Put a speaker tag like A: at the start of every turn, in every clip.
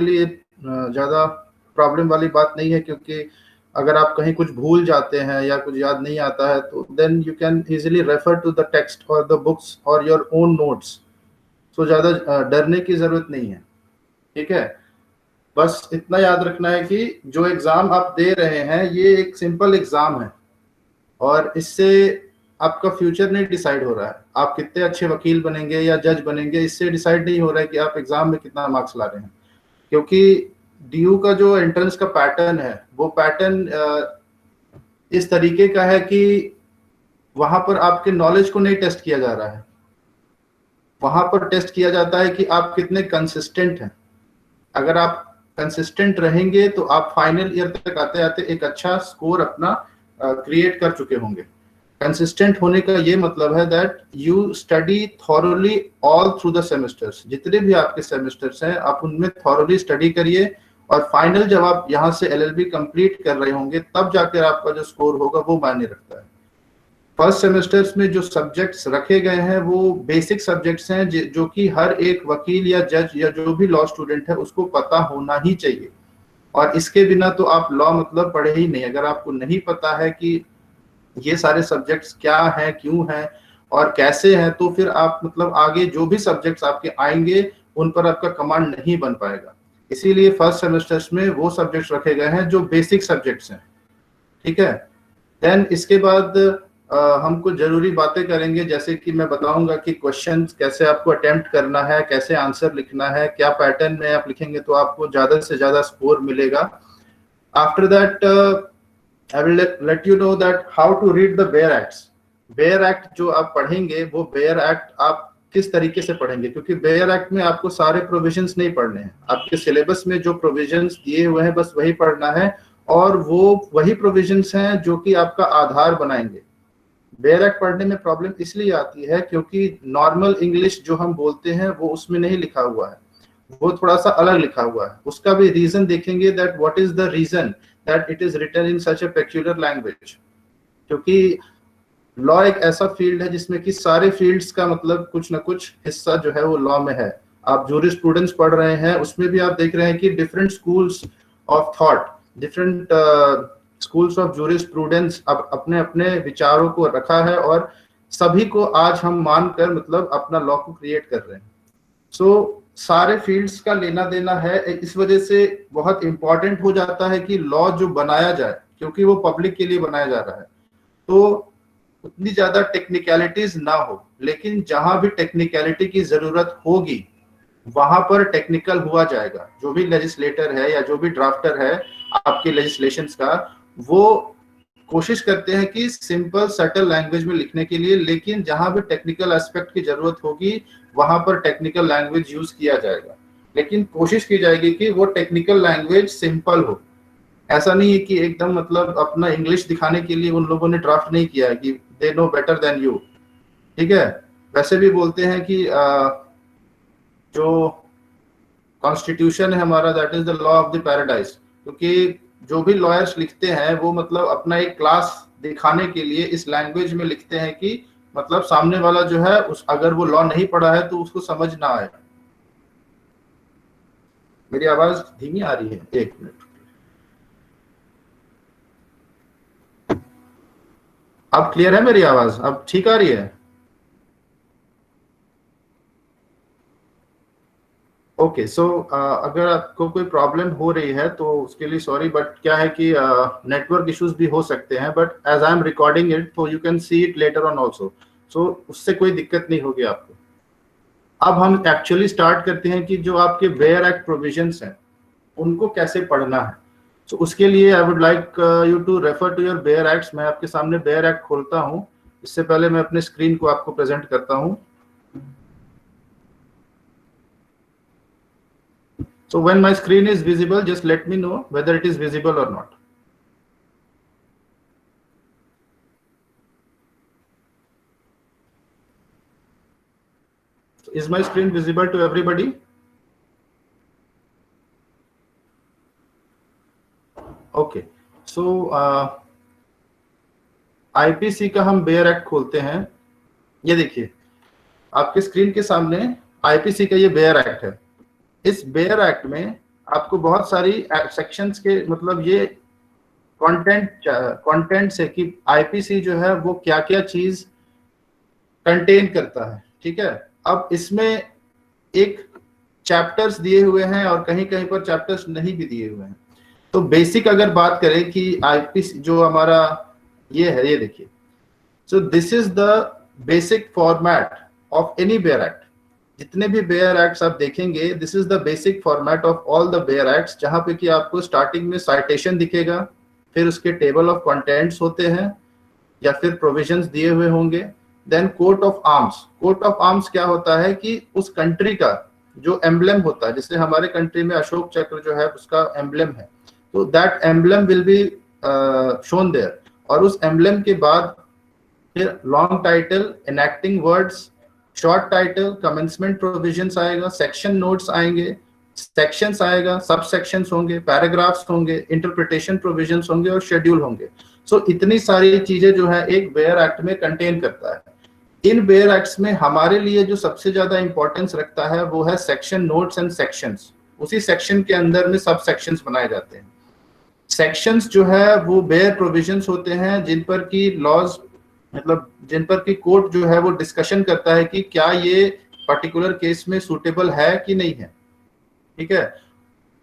A: लिए ज़्यादा प्रॉब्लम वाली बात नहीं है, क्योंकि अगर आप कहीं कुछ भूल जाते हैं या कुछ याद नहीं आता है तो then you can easily refer to the text और द बुक्स और योर ओन नोट्स। सो ज़्यादा डरने की ज़रूरत नहीं है, ठीक है। बस इतना याद रखना है कि जो एग्ज़ाम आप दे रहे हैं ये एक सिंपल एग्ज़ाम है, और इससे आपका फ्यूचर नहीं डिसाइड हो रहा है। आप कितने अच्छे वकील बनेंगे या जज बनेंगे इससे डिसाइड नहीं हो रहा है कि आप एग्ज़ाम में कितना मार्क्स ला रहे हैं। क्योंकि डीयू का जो एंट्रेंस का पैटर्न है वो पैटर्न इस तरीके का है कि वहां पर आपके नॉलेज को नहीं टेस्ट किया जा रहा है, वहां पर टेस्ट किया जाता है कि आप कितने कंसिस्टेंट हैं। अगर आप कंसिस्टेंट रहेंगे तो आप फाइनल ईयर तक आते आते एक अच्छा स्कोर अपना क्रिएट कर चुके होंगे। कंसिस्टेंट होने का ये मतलब है that you study thoroughly all through the semesters. जितने भी आपके सेमेस्टर्स हैं आप उनमें थॉरोली स्टडी करिए, और फाइनल जब आप यहाँ से एलएलबी कंप्लीट कर रहे होंगे तब जाकर आपका जो स्कोर होगा वो मायने रखता है। फर्स्ट सेमेस्टर्स में जो सब्जेक्ट्स रखे गए हैं वो बेसिक सब्जेक्ट्स हैं जो कि हर एक वकील या जज या जो भी लॉ स्टूडेंट है उसको पता होना ही चाहिए। और इसके बिना तो आप लॉ मतलब पढ़े ही नहीं। अगर आपको नहीं पता है कि ये सारे सब्जेक्ट्स क्या हैं, क्यों हैं और कैसे हैं, तो फिर आप मतलब आगे जो भी सब्जेक्ट्स आपके आएंगे उन पर आपका कमांड नहीं बन पाएगा। इसीलिए फर्स्ट सेमेस्टर्स में वो सब्जेक्ट्स रखे गए हैं जो बेसिक सब्जेक्ट्स हैं, ठीक है। देन इसके बाद हम कुछ जरूरी बातें करेंगे, जैसे कि मैं बताऊंगा कि क्वेश्चंस कैसे आपको अटेम्प्ट करना है, कैसे आंसर लिखना है, क्या पैटर्न में आप लिखेंगे तो आपको ज्यादा से ज्यादा स्कोर मिलेगा। After that I will let you know that how to read the bare acts. Bare act जो आप पढ़ेंगे वो बेयर एक्ट आप किस तरीके से पढ़ेंगे, क्योंकि बेयर एक्ट में आपको सारे प्रोविजंस नहीं पढ़ने हैं। आपके सिलेबस में जो प्रोविजंस दिए हुए हैं बस वही पढ़ना है, और वो वही प्रोविजंस हैं जो कि आपका आधार बनाएंगे। बेयर एक्ट पढ़ने में प्रॉब्लम इसलिए आती है क्योंकि नॉर्मल इंग्लिश जो हम बोलते हैं वो उसमें नहीं लिखा हुआ है, वो थोड़ा सा अलग लिखा हुआ है। उसका भी रीजन देखेंगे that what is the reason that it is written in such a peculiar language. क्योंकि लॉ एक ऐसा फील्ड है जिसमें कि सारे फील्ड्स का मतलब कुछ ना कुछ हिस्सा जो है वो लॉ में है। आप जूरिस्प्रूडेंस पढ़ रहे हैं उसमें भी आप देख रहे हैं कि different schools of thought, different schools of jurisprudence अब अपने अपने विचारों को रखा है, और सभी को आज हम मानकर मतलब अपना लॉ को क्रिएट कर रहे हैं। सो सारे फील्ड्स का लेना देना है, इस वजह से बहुत इंपॉर्टेंट हो जाता है कि लॉ जो बनाया जाए, क्योंकि वो पब्लिक के लिए बनाया जा रहा है, तो उतनी ज्यादा टेक्निकलिटीज ना हो। लेकिन जहां भी टेक्निकलिटी की जरूरत होगी वहां पर टेक्निकल हुआ जाएगा। जो भी लेजिस्लेटर है या जो भी ड्राफ्टर है आपके लेजिस्लेशंस का, वो कोशिश करते हैं कि सिंपल सटल लैंग्वेज में लिखने के लिए, लेकिन जहां भी टेक्निकल एस्पेक्ट की जरूरत होगी वहां पर टेक्निकल लैंग्वेज यूज किया जाएगा। लेकिन कोशिश की जाएगी कि वो टेक्निकल लैंग्वेज सिंपल हो। ऐसा नहीं है कि एकदम मतलब अपना इंग्लिश दिखाने के लिए उन लोगों ने ड्राफ्ट नहीं किया है कि they know better than you, ठीक है। वैसे भी बोलते हैं कि जो कॉन्स्टिट्यूशन है हमारा that is the law of the paradise. क्योंकि जो भी लॉयर्स लिखते हैं वो मतलब अपना एक क्लास दिखाने के लिए इस लैंग्वेज में लिखते हैं कि मतलब सामने वाला जो है उस अगर वो लॉ नहीं पढ़ा है तो उसको समझ ना आए। मेरी आवाज धीमी आ रही है, एक मिनट। अब क्लियर है मेरी आवाज? अब ठीक आ रही है? ओके, सो अगर आपको कोई प्रॉब्लम हो रही है तो उसके लिए सॉरी, बट क्या है कि नेटवर्क इश्यूज भी हो सकते हैं, but as I am recording it तो you can see it later on also, so उससे कोई दिक्कत नहीं होगी आपको। अब हम एक्चुअली स्टार्ट करते हैं कि जो आपके बेयर एक्ट प्रोविजंस हैं उनको कैसे पढ़ना है। तो उसके लिए I would like you to refer to your bare acts. मैं आपके सामने बेयर एक्ट खोलता हूँ। इससे पहले मैं अपने स्क्रीन को आपको प्रेजेंट करता हूँ। So when my screen is visible, just let me know whether it is visible or not. So is my screen visible to everybody? Okay. So IPC का हम बेयर एक्ट खोलते हैं। ये देखिए आपके स्क्रीन के सामने आईपीसी का ये बेयर एक्ट है। इस बेयर एक्ट में आपको बहुत सारी सेक्शंस के मतलब ये कंटेंट से कि आईपीसी जो है वो क्या क्या चीज कंटेन करता है, ठीक है। अब इसमें एक चैप्टर्स दिए हुए हैं और कहीं कहीं पर चैप्टर्स नहीं भी दिए हुए हैं। तो बेसिक अगर बात करें कि आईपीसी जो हमारा ये है, ये देखिए, so this is the basic format of any bare act. जितने भी बेयर एक्ट्स आप देखेंगे, this is the basic format of all the bare acts, जहां पे कि आपको स्टार्टिंग में साइटेशन दिखेगा, फिर उसके टेबल ऑफ कंटेंट्स होते हैं या फिर प्रोविजंस दिए हुए होंगे, then coat of arms. Coat of arms क्या होता है कि उस कंट्री का जो एम्बलम होता है, जैसे हमारे कंट्री में अशोक चक्र जो है उसका एम्बलम है, तो that emblem will be shown there. और उस एम्बलम के बाद फिर long title, enacting words, short title, commencement provisions आएगा, सेक्शन नोट्स आएंगे, सेक्शंस आएगा, सब सेक्शंस होंगे, पैराग्राफ्स होंगे, इंटरप्रिटेशन प्रोविजंस होंगे और शेड्यूल होंगे। सो इतनी सारी चीजें जो है एक बेयर एक्ट में कंटेन करता है। इन बेयर एक्ट्स में हमारे लिए जो सबसे ज्यादा इंपॉर्टेंस रखता है वो है सेक्शन नोट्स एंड सेक्शंस। उसी सेक्शन के अंदर में सब सेक्शंस बनाए जाते हैं। सेक्शंस जो है वो बेयर प्रोविजंस होते हैं जिन पर की लॉज मतलब जिन पर की कोर्ट जो है वो डिस्कशन करता है कि क्या ये पर्टिकुलर केस में सूटेबल है कि नहीं है, ठीक है।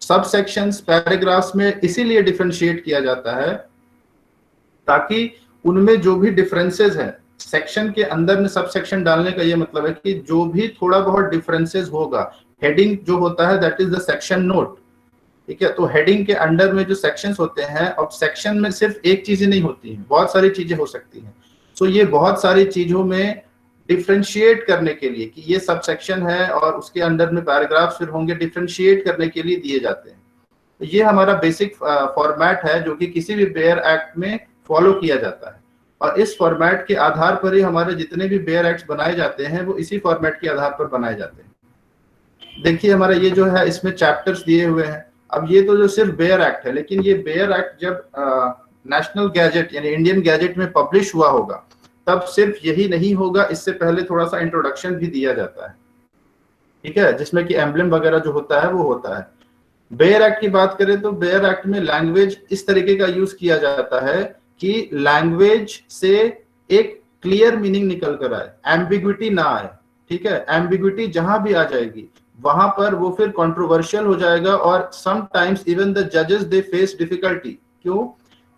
A: सब सेक्शंस पैराग्राफ्स में इसीलिए डिफरेंशिएट किया जाता है ताकि उनमें जो भी डिफरेंसेस हैं, सेक्शन के अंदर में सब सेक्शन डालने का ये मतलब है कि जो भी थोड़ा बहुत डिफरेंसेस होगा, हेडिंग जो होता है that is the section note, ठीक है। तो हेडिंग के अंडर में जो सेक्शंस होते हैं, अब सेक्शन में सिर्फ एक चीज नहीं होती है, बहुत सारी चीजें हो सकती हैं। सो ये बहुत सारी चीजों में डिफरेंशिएट करने के लिए कि ये सब सेक्शन है और उसके अंदर में पैराग्राफ्स फिर होंगे, डिफरेंशिएट करने के लिए दिए जाते हैं। तो ये हमारा बेसिक फॉर्मेट है जो कि किसी भी बेयर एक्ट में फॉलो किया जाता है, और इस फॉर्मेट के आधार पर ही हमारे जितने भी बेयर एक्ट्स बनाए जाते हैं वो इसी फॉर्मेट के आधार पर बनाए जाते हैं। देखिए हमारा ये जो है इसमें चैप्टर्स दिए हुए हैं। अब ये तो जो सिर्फ बेयर एक्ट है, लेकिन ये बेयर एक्ट जब नेशनल गैजेट यानी इंडियन गैजेट में पब्लिश हुआ होगा तब सिर्फ यही नहीं होगा, इससे पहले थोड़ा सा इंट्रोडक्शन भी दिया जाता है, ठीक है, जिसमें कि एम्बलम वगैरह जो होता है वो होता है। बेयर एक्ट की बात करें तो बेयर एक्ट में लैंग्वेज इस तरीके का यूज किया जाता है कि लैंग्वेज से एक क्लियर मीनिंग निकल कर आए, एम्बिग्विटी ना आए, ठीक है। एम्बिग्विटी जहां भी आ जाएगी वहां पर वो फिर कंट्रोवर्शियल हो जाएगा और समटाइम्स इवन द जजेस दे फेस डिफिकल्टी। क्यों?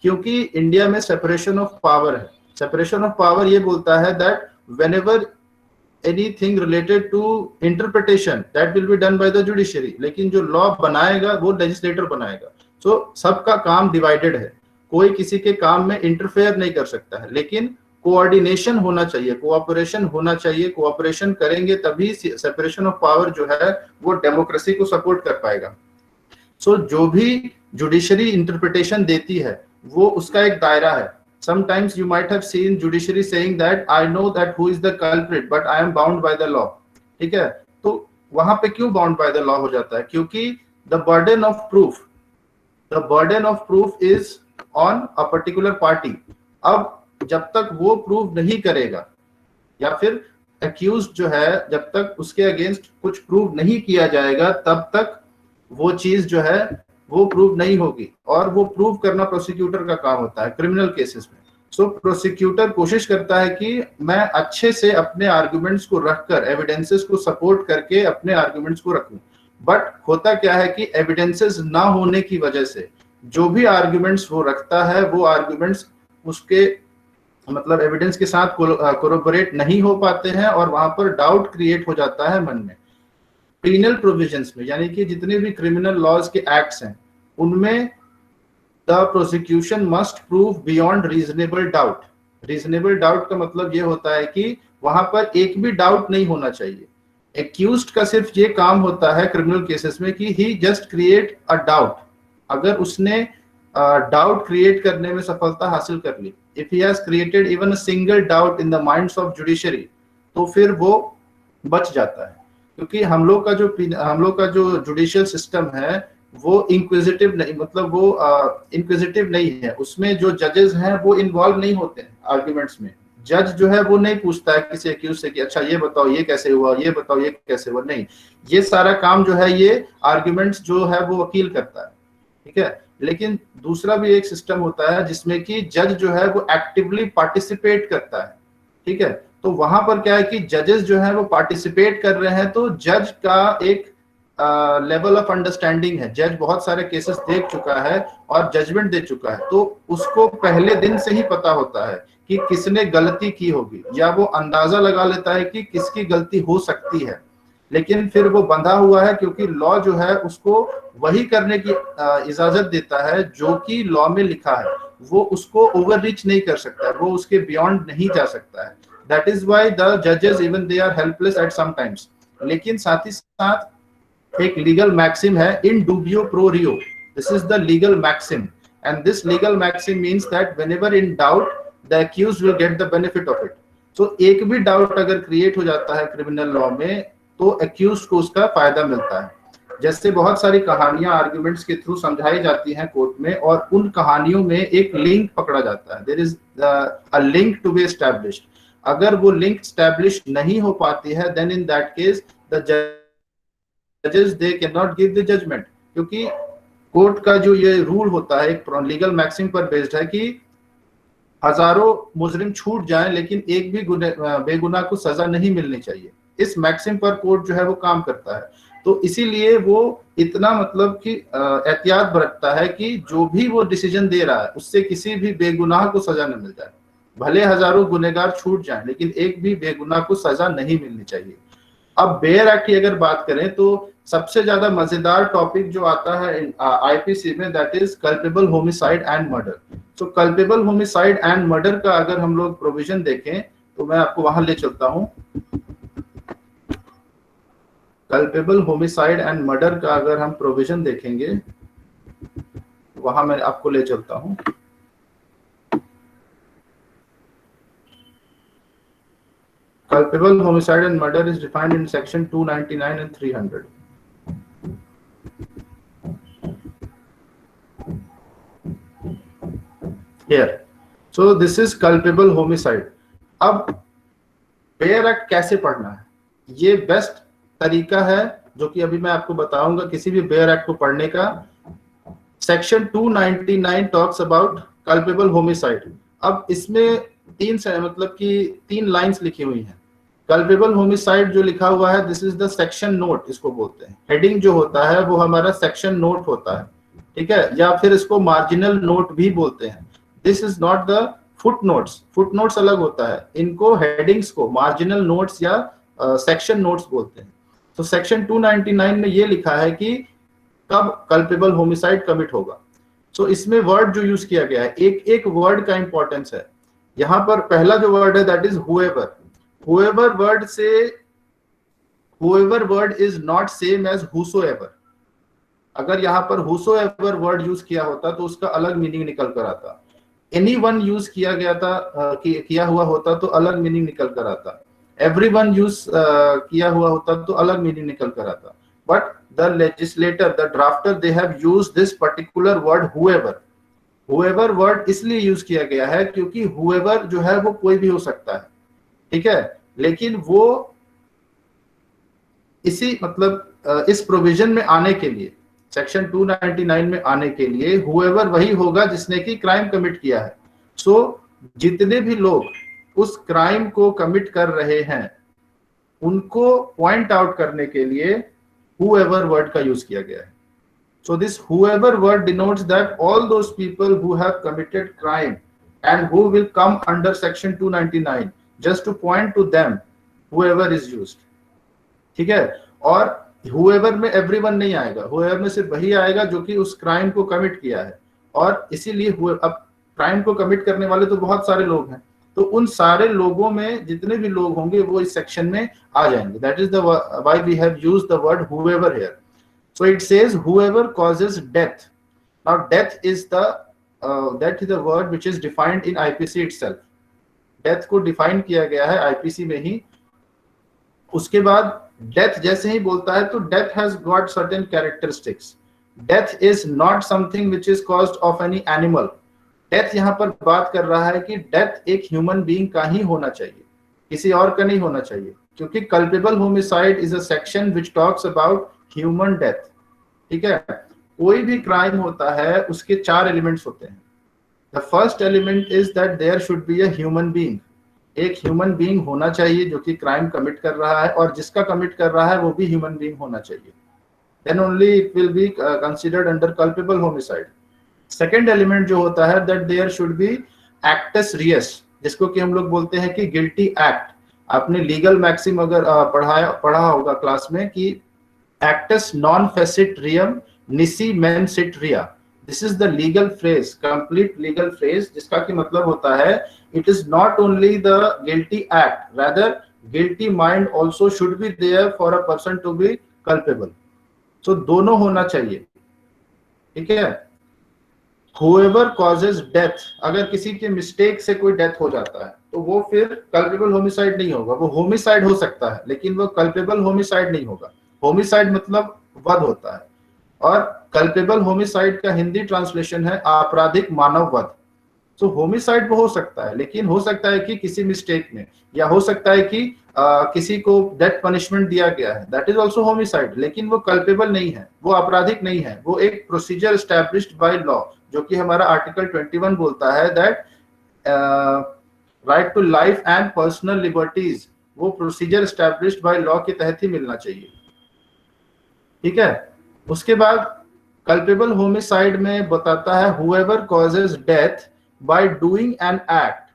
A: क्योंकि इंडिया में सेपरेशन ऑफ पावर है। सेपरेशन ऑफ पावर ये बोलता है that whenever anything related to interpretation that will be done by the judiciary, लेकिन जो लॉ बनाएगा वो लेजिस्लेटर बनाएगा। सो सबका काम डिवाइडेड है, कोई किसी के काम में इंटरफेयर नहीं कर सकता है, लेकिन कोऑर्डिनेशन होना चाहिए, कोऑपरेशन होना चाहिए। कोऑपरेशन करेंगे तभी सेपरेशन ऑफ पावर जो है वो डेमोक्रेसी को सपोर्ट कर पाएगा। सो जो भी जुडिशरी इंटरप्रिटेशन देती है वो उसका एक दायरा है। Sometimes you might have seen judiciary saying that I know that who is the culprit but I am bound by the law, ठीक है। तो वहां पे क्यों बाउंड बाय द लॉ हो जाता है? क्योंकि the burden of proof is on a particular party। अब जब तक वो प्रूव नहीं करेगा या फिर accused जो है जब तक उसके अगेंस्ट कुछ प्रूव नहीं किया जाएगा तब तक वो चीज जो है वो प्रूव नहीं होगी, और वो प्रूव करना प्रोसिक्यूटर का काम होता है क्रिमिनल केसेस में। सो प्रोसिक्यूटर कोशिश करता है कि मैं अच्छे से अपने आर्गुमेंट्स को रखकर, एविडेंसेस को सपोर्ट करके अपने आर्गुमेंट्स को रखूं। बट होता क्या है कि एविडेंसेस ना होने की वजह से जो भी आर्गुमेंट्स वो रखता है वो आर्गुमेंट्स उसके मतलब एविडेंस के साथ कोरोबोरेट नहीं हो पाते हैं और वहां पर डाउट क्रिएट हो जाता है मन में। पेनल प्रोविजंस में यानी कि जितने भी क्रिमिनल लॉज के एक्ट्स हैं उनमें the prosecution must prove beyond reasonable doubt. Reasonable doubt का मतलब ये होता है कि वहां पर एक भी डाउट नहीं होना चाहिए। एक्यूज्ड का सिर्फ ये काम होता है क्रिमिनल केसेस में कि he just create a doubt. अगर उसने डाउट क्रिएट करने में सफलता हासिल कर ली, if he has created even a single doubt in the minds of judiciary, तो फिर वो बच जाता है। क्योंकि हम लोग का जो जुडिशियल सिस्टम है वो इंक्विजिटिव नहीं, मतलब वो इंक्विजिटिव नहीं है। उसमें जो जजेस हैं वो इन्वॉल्व नहीं होते हैं आर्ग्यूमेंट्स में, जज जो है वो नहीं पूछता है किसी एक्यूज से कि अच्छा ये बताओ ये कैसे हुआ, ये बताओ ये कैसे हुआ, नहीं, ये सारा काम जो है ये आर्ग्यूमेंट्स जो है वो वकील करता है, ठीक है। लेकिन दूसरा भी एक सिस्टम होता है जिसमें कि जज जो है वो एक्टिवली पार्टिसिपेट करता है, ठीक है। तो वहां पर क्या है कि जजेस जो है वो पार्टिसिपेट कर रहे हैं, तो जज का एक लेवल ऑफ अंडरस्टैंडिंग है, जज बहुत सारे केसेस देख चुका है और जजमेंट दे चुका है, तो उसको पहले दिन से ही पता होता है कि किसने गलती की होगी, या वो अंदाजा लगा लेता है कि किसकी गलती हो सकती है, लेकिन फिर वो बंधा हुआ है क्योंकि लॉ जो है उसको वही करने की इजाजत देता है जो कि लॉ में लिखा है, वो उसको ओवर रीच नहीं कर सकता है, वो उसके बियॉन्ड नहीं जा सकता है। दैट इज वाई द जजेस even they are helpless at some times. लेकिन साथ ही साथ एक लीगल मैक्सिम है, इन डूबियो प्रो रियो, this is the legal maxim, and this legal maxim means that whenever in doubt the accused will get the benefit of it. तो एक भी डाउट अगर क्रिएट हो जाता है क्रिमिनल लॉ में तो अक्यूज को उसका फायदा मिलता है। जैसे बहुत सारी कहानियां आर्ग्यूमेंट्स के थ्रू समझाई जाती हैं कोर्ट में, और उन कहानियों में एक लिंक पकड़ा जाता है, there is a link to be established. अगर वो लिंक एस्टैब्लिश नहीं हो पाती है then in that case the जजेस they can not give the judgment, क्योंकि कोर्ट का जो ये रूल होता है एक लीगल मैक्सिम पर बेस्ड है कि हजारों मुजरिम छूट जाएं लेकिन एक भी बेगुनाह को सजा नहीं मिलनी चाहिए। इस मैक्सिम पर कोर्ट जो है वो काम करता है, तो इसीलिए वो इतना मतलब कि एहतियात बरतता है कि जो भी वो डिसीजन दे रहा है उससे किसी भी बेगुनाह को सजा न मिल जाए, भले हजारों गुनहगार छूट जाएं लेकिन एक भी बेगुनाह को सजा नहीं मिलनी चाहिए। अब बेयर एक्ट की अगर बात करें तो सबसे ज्यादा मजेदार टॉपिक जो आता है आईपीसी में, that is culpable homicide and murder. तो कल्पेबल होमिसाइड एंड मर्डर का अगर हम लोग प्रोविजन देखें तो मैं आपको वहां ले चलता हूं। कल्पेबल होमिसाइड एंड मर्डर का अगर हम प्रोविजन देखेंगे वहां मैं आपको ले चलता हूं। Culpable homicide and murder is defined in section 299 and 300. Here, so this is culpable homicide. अब बेयर एक्ट कैसे पढ़ना है, ये बेस्ट तरीका है जो कि अभी मैं आपको बताऊंगा किसी भी बेयर एक्ट को पढ़ने का। Section 299 talks about culpable homicide. अब इसमें तीन लाइंस लिखी हुई हैं। कल्पेबल होमिसाइड जो लिखा हुआ है this is the section note, इसको बोलते हैं। हेडिंग जो होता है वो हमारा सेक्शन नोट होता है, ठीक है, या फिर इसको मार्जिनल नोट भी बोलते हैं। This is not the foot notes, foot notes अलग होता है, इनको हेडिंग्स को मार्जिनल नोट्स या सेक्शन नोट्स बोलते हैं। तो सेक्शन 299 में ये लिखा है कि कब कल्पेबल होमिसाइड कमिट होगा। सो इसमें वर्ड जो यूज किया गया है, एक एक वर्ड का इंपॉर्टेंस है। यहाँ पर पहला जो वर्ड है that is whoever. Whoever word से whoever word is not same as whosoever. अगर यहाँ पर हुसोएवर वर्ड यूज किया होता तो उसका अलग मीनिंग निकल कर आता। एनीवन यूज किया गया था किया हुआ होता तो अलग मीनिंग निकल कर आता। एवरीवन यूज किया हुआ होता तो अलग मीनिंग निकल कर आता। But the legislator, the drafter, they have used this particular word whoever. Whoever word इसलिए यूज किया गया है क्योंकि हुएवर जो है वो कोई भी हो सकता है, ठीक है, लेकिन वो इसी मतलब इस प्रोविजन में आने के लिए, सेक्शन 299 में आने के लिए हुएवर वही होगा जिसने कि क्राइम कमिट किया है। सो जितने भी लोग उस क्राइम को कमिट कर रहे हैं उनको पॉइंट आउट करने के लिए whoever वर्ड का यूज किया गया है। So this whoever word denotes that all those people who have committed crime and who will come under section 299, just to point to them, whoever is used, ठीक है। और whoever में everyone नहीं आएगा, whoever में सिर्फ वही आएगा जो कि उस क्राइम को कमिट किया है। और इसीलिए अब क्राइम को कमिट करने वाले तो बहुत सारे लोग हैं, तो उन सारे लोगों में जितने भी लोग होंगे वो इस सेक्शन में आ जाएंगे। That is the why we have used the word whoever here. So it says whoever causes death. Now death is the word which is defined in IPC itself. Death को define किया गया है IPC में ही। उसके बाद death जैसे ही बोलता है तो death has got certain characteristics. Death is not something which is caused of any animal. Death यहाँ पर बात कर रहा है कि डेथ एक ह्यूमन बीइंग का ही होना चाहिए, किसी और का नहीं होना चाहिए, क्योंकि culpable homicide is a section which talks about human death. ठीक है, कोई भी क्राइम होता है उसके 4 एलिमेंट्स होते हैं। The first element is that there should be a human being, एक ह्यूमन बीइंग होना चाहिए जो कि क्राइम कमिट कर रहा है, और जिसका कमिट कर रहा है वो भी ह्यूमन बीइंग होना चाहिए, then only it will be considered under culpable homicide. Second element जो होता है दैट देयर शुड बी एक्टस रियस, जिसको कि हम लोग बोलते हैं कि गिल्टी एक्ट। आपने लीगल मैक्सिम अगर पढ़ा होगा क्लास में कि एक्टस नॉन फेसिट रियम निसी मेन सिट रिया, this is the legal phrase, complete legal phrase, जिसका कि मतलब होता है it is not only the guilty act, rather guilty mind also should be there for a person to be culpable. So दोनों होना चाहिए। ठीक है, whoever causes death, अगर किसी के मिस्टेक से कोई डेथ हो जाता है तो वो फिर कल्पेबल होमिसाइड नहीं होगा, वो होमिसाइड हो सकता है लेकिन वो कल्पेबल होमिसाइड नहीं होगा। होमिसाइड मतलब वध होता है, और कल्पेबल होमिसाइड का हिंदी ट्रांसलेशन है आपराधिक मानव वध। तो होमिसाइड वो हो सकता है, लेकिन हो सकता है कि किसी मिस्टेक में, या हो सकता है कि किसी को डेथ पनिशमेंट दिया गया है, दैट इज ऑल्सो होमिसाइड, लेकिन वो कल्पेबल नहीं है, वो आपराधिक नहीं है, वो एक प्रोसीजर एस्टैब्लिश्ड बाय लॉ, जो कि हमारा आर्टिकल 21 बोलता है that right to life and personal liberties, वो प्रोसीजर एस्टैब्लिश्ड बाय लॉ के तहत ही मिलना चाहिए। ठीक है, उसके बाद कल्पेबल होमिसाइड में बताता है whoever causes death by doing an act.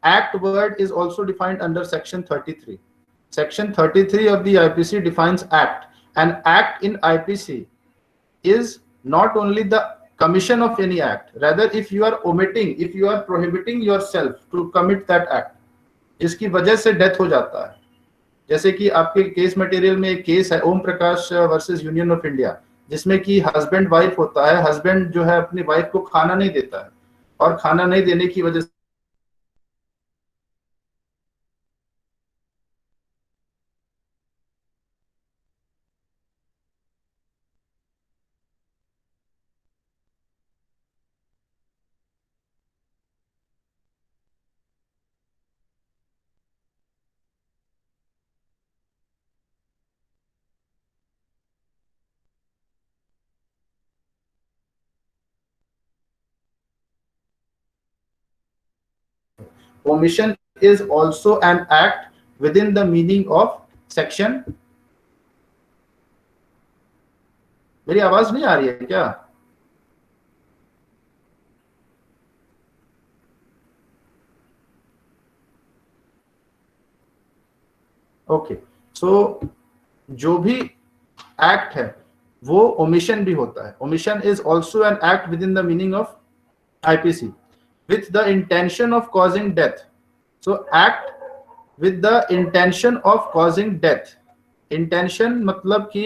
A: Act word is also defined under section 33. Section 33 of the IPC defines act. An act in IPC is not only the commission of any act, rather if you are omitting, if you are prohibiting yourself to commit that act, जिसकी वजह से death हो जाता है। जैसे कि आपके case material में एक केस है Om Prakash versus union of India, जिसमें कि हस्बैंड वाइफ होता है, हस्बैंड जो है अपनी वाइफ को खाना नहीं देता है, और खाना नहीं देने की वजह omission is also an act within the meaning of section। मेरी आवाज नहीं आ रही है क्या? ओके, सो जो भी एक्ट है वो ओमिशन भी होता है। Omission is also an act with in the meaning of IPC with the intention of causing death. So act with the intention of causing death. Intention मतलब कि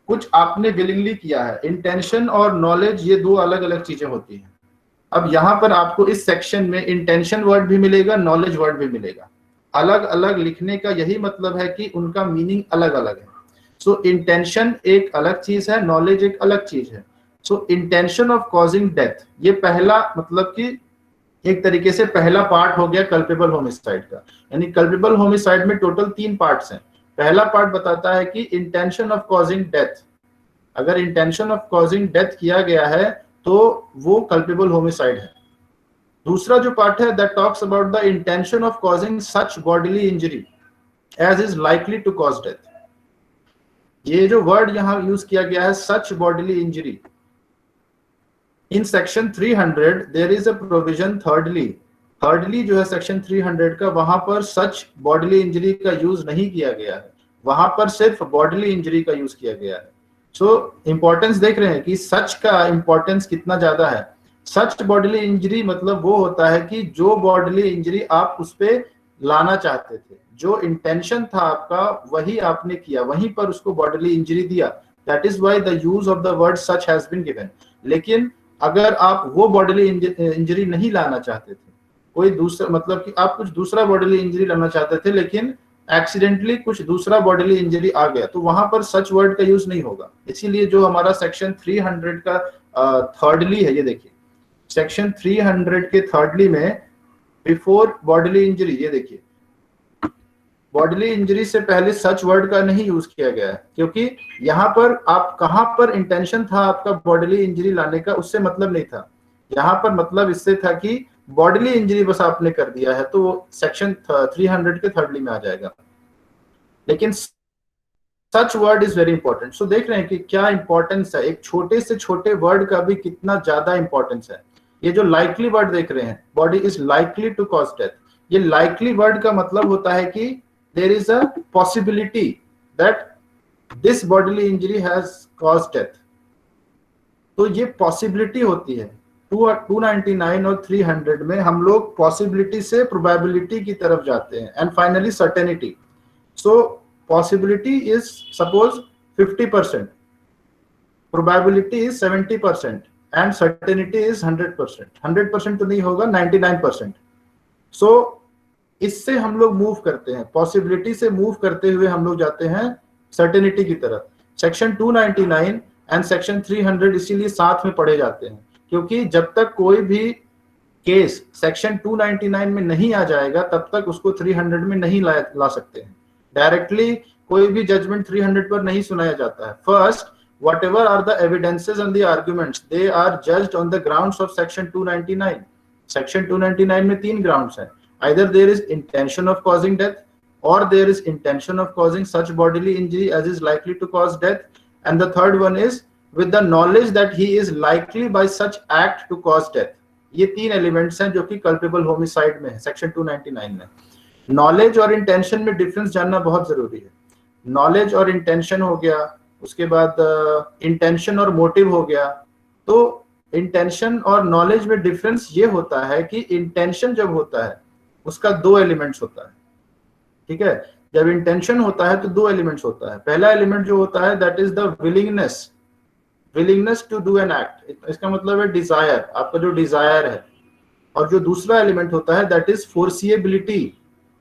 A: कुछ आपने willingly किया है। Intention और knowledge ये दो अलग अलग चीजें होती हैं। अब यहाँ पर आपको इस सेक्शन में intention वर्ड भी मिलेगा, knowledge वर्ड भी मिलेगा। अलग अलग लिखने का यही मतलब है कि उनका मीनिंग अलग अलग है। सो इंटेंशन एक अलग चीज है, नॉलेज एक अलग चीज है। सो इंटेंशन ऑफ कॉजिंग डेथ, ये पहला मतलब कि एक तरीके से पहला पार्ट हो गया कल्पेबल होमिसाइड का। यानी कल्पेबल होमिसाइड में टोटल 3 पार्ट्स हैं। पहला पार्ट बताता है कि इंटेंशन ऑफ कॉजिंग डेथ, अगर इंटेंशन ऑफ कॉजिंग डेथ किया गया है तो वो कल्पेबल होमिसाइड है। दूसरा जो पार्ट है that talks about the intention of causing such bodily injury as is likely to cause death. ये जो वर्ड यहां यूज किया गया है such bodily injury, in section 300 there is a provision thirdly जो है सेक्शन 300 का, वहां पर सच बॉडीली इंजरी का यूज नहीं किया गया है, वहां पर सिर्फ बॉडीली इंजरी का यूज किया गया है। सो इंपॉर्टेंस देख रहे हैं कि सच का इंपॉर्टेंस कितना ज्यादा है। सच बॉडीली इंजरी मतलब वो होता है कि जो बॉडीली इंजरी आप उस पर लाना चाहते थे, जो इंटेंशन था आपका वही आपने किया, वहीं पर उसको बॉडीली इंजरी दिया, that is why the use of the word such has been given. लेकिन अगर आप वो बॉडीली इंजरी नहीं लाना चाहते थे, कोई दूसरा मतलब कि आप कुछ दूसरा बॉडीली इंजरी लाना चाहते थे लेकिन एक्सीडेंटली कुछ दूसरा बॉडीली इंजरी आ गया, तो वहां पर सच वर्ड का यूज नहीं होगा। इसीलिए जो हमारा सेक्शन 300 का थर्डली है, ये देखिए सेक्शन 300 के थर्डली में बिफोर बॉडीली इंजरी, ये देखिए बॉडीली इंजरी से पहले सच वर्ड का नहीं यूज किया गया है, क्योंकि यहाँ पर आप कहां पर इंटेंशन था आपका बॉडीली इंजरी लाने का, उससे मतलब नहीं था। यहाँ पर मतलब इससे था कि बॉडीली इंजरी बस आपने कर दिया है, तो वो सेक्शन 300 के थर्डली में आ जाएगा। लेकिन such word is very important. So देख रहे हैं कि क्या इंपॉर्टेंस है, एक छोटे से छोटे वर्ड का भी कितना ज्यादा इंपॉर्टेंस है। ये जो लाइकली वर्ड देख रहे हैं, body is likely to cause death, ये लाइकली वर्ड का मतलब होता है कि there is a possibility that this bodily injury has cause death. तो ये पॉसिबिलिटी होती है। 299 और 300 में हम लोग पॉसिबिलिटी से प्रोबेबिलिटी की तरफ जाते हैं, and finally certainty. So possibility is suppose 50%, probability is 70%, and certainty is 100%। 100% तो नहीं होगा, 99%। so इससे हम लोग मूव करते हैं, पॉसिबिलिटी से मूव करते हुए हम लोग जाते हैं सर्टेनिटी की तरफ। सेक्शन 299 एंड सेक्शन 300 इसीलिए साथ में पढ़े जाते हैं, क्योंकि जब तक कोई भी केस सेक्शन 299 में नहीं आ जाएगा तब तक उसको 300 में नहीं ला सकते हैं। डायरेक्टली कोई भी जजमेंट 300 पर नहीं सुनाया जाता है। First, whatever are the evidences and the arguments, they are judged on the grounds of section 299। section 299 में 3 grounds हैं, either there is intention of causing death, or there is intention of causing such bodily injury as is likely to cause death, and the third one is with the knowledge that he is likely by such act to cause death। ये 3 elements हैं जो कि culpable homicide में है section 299 में। Knowledge और intention में difference जानना बहुत जरूरी है। नॉलेज और इंटेंशन हो गया, उसके बाद इंटेंशन और मोटिव हो गया। तो इंटेंशन और नॉलेज में डिफरेंस ये होता है कि इंटेंशन जब होता है उसका 2 एलिमेंट्स होता है, ठीक है। जब इंटेंशन होता है तो 2 एलिमेंट्स होता है। पहला एलिमेंट जो होता है that is the willingness to do an act, इसका मतलब है डिजायर, आपका जो डिजायर है। और जो दूसरा एलिमेंट होता है दैट इज फोर्सिएबिलिटी।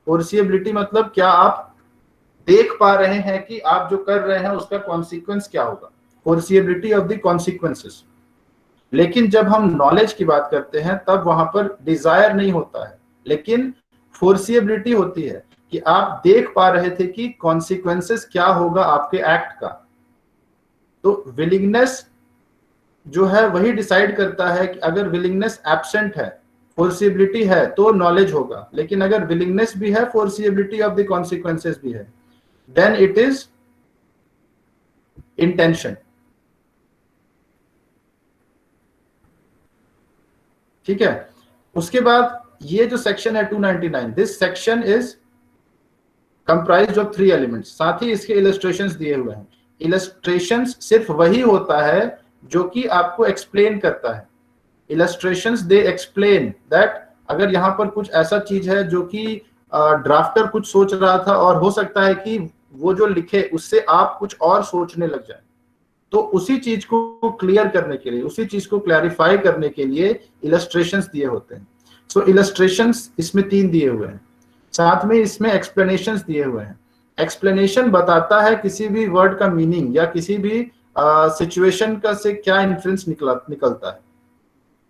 A: फोर्सिएबिलिटी मतलब क्या आप देख पा रहे हैं कि आप जो कर रहे हैं उसका कॉन्सिक्वेंस क्या होगा, फोर्सिएबिलिटी ऑफ द कॉन्सिक्वेंसेस। लेकिन जब हम नॉलेज की बात करते हैं तब वहां पर डिजायर नहीं होता है, लेकिन फोर्सिएबिलिटी होती है कि आप देख पा रहे थे कि कॉन्सिक्वेंसेस क्या होगा आपके एक्ट का। तो विलिंगनेस जो है वही डिसाइड करता है कि अगर विलिंगनेस एब्सेंट है, फोर्सिएबिलिटी है, तो नॉलेज होगा। लेकिन अगर विलिंगनेस भी है, फोर्सिएबिलिटी ऑफ द कॉन्सिक्वेंसेस भी है, then it is intention। ठीक है। उसके बाद ये जो सेक्शन है 299, this section is comprised of 3 elements. साथ ही इसके इलस्ट्रेशंस दिए हुए हैं। इलस्ट्रेशंस सिर्फ वही होता है जो कि आपको एक्सप्लेन करता है। इलस्ट्रेशंस दे एक्सप्लेन दैट अगर यहाँ पर कुछ ऐसा चीज है जो कि ड्राफ्टर कुछ सोच रहा था और हो सकता है कि वो जो लिखे उससे आप कुछ और सोचने लग जाए, तो उसी चीज को क्लियर करने के लिए, उसी चीज को क्लैरिफाई करने के लिए इलस्ट्रेशंस दिए होते हैं। सो इलस्ट्रेशंस इसमें 3 दिए हुए हैं, साथ में इसमें एक्सप्लेनेशंस दिए हुए हैं। एक्सप्लेनेशन बताता है किसी भी वर्ड का मीनिंग या किसी भी सिचुएशन का से क्या इन्फ्लुएंस निकलता है,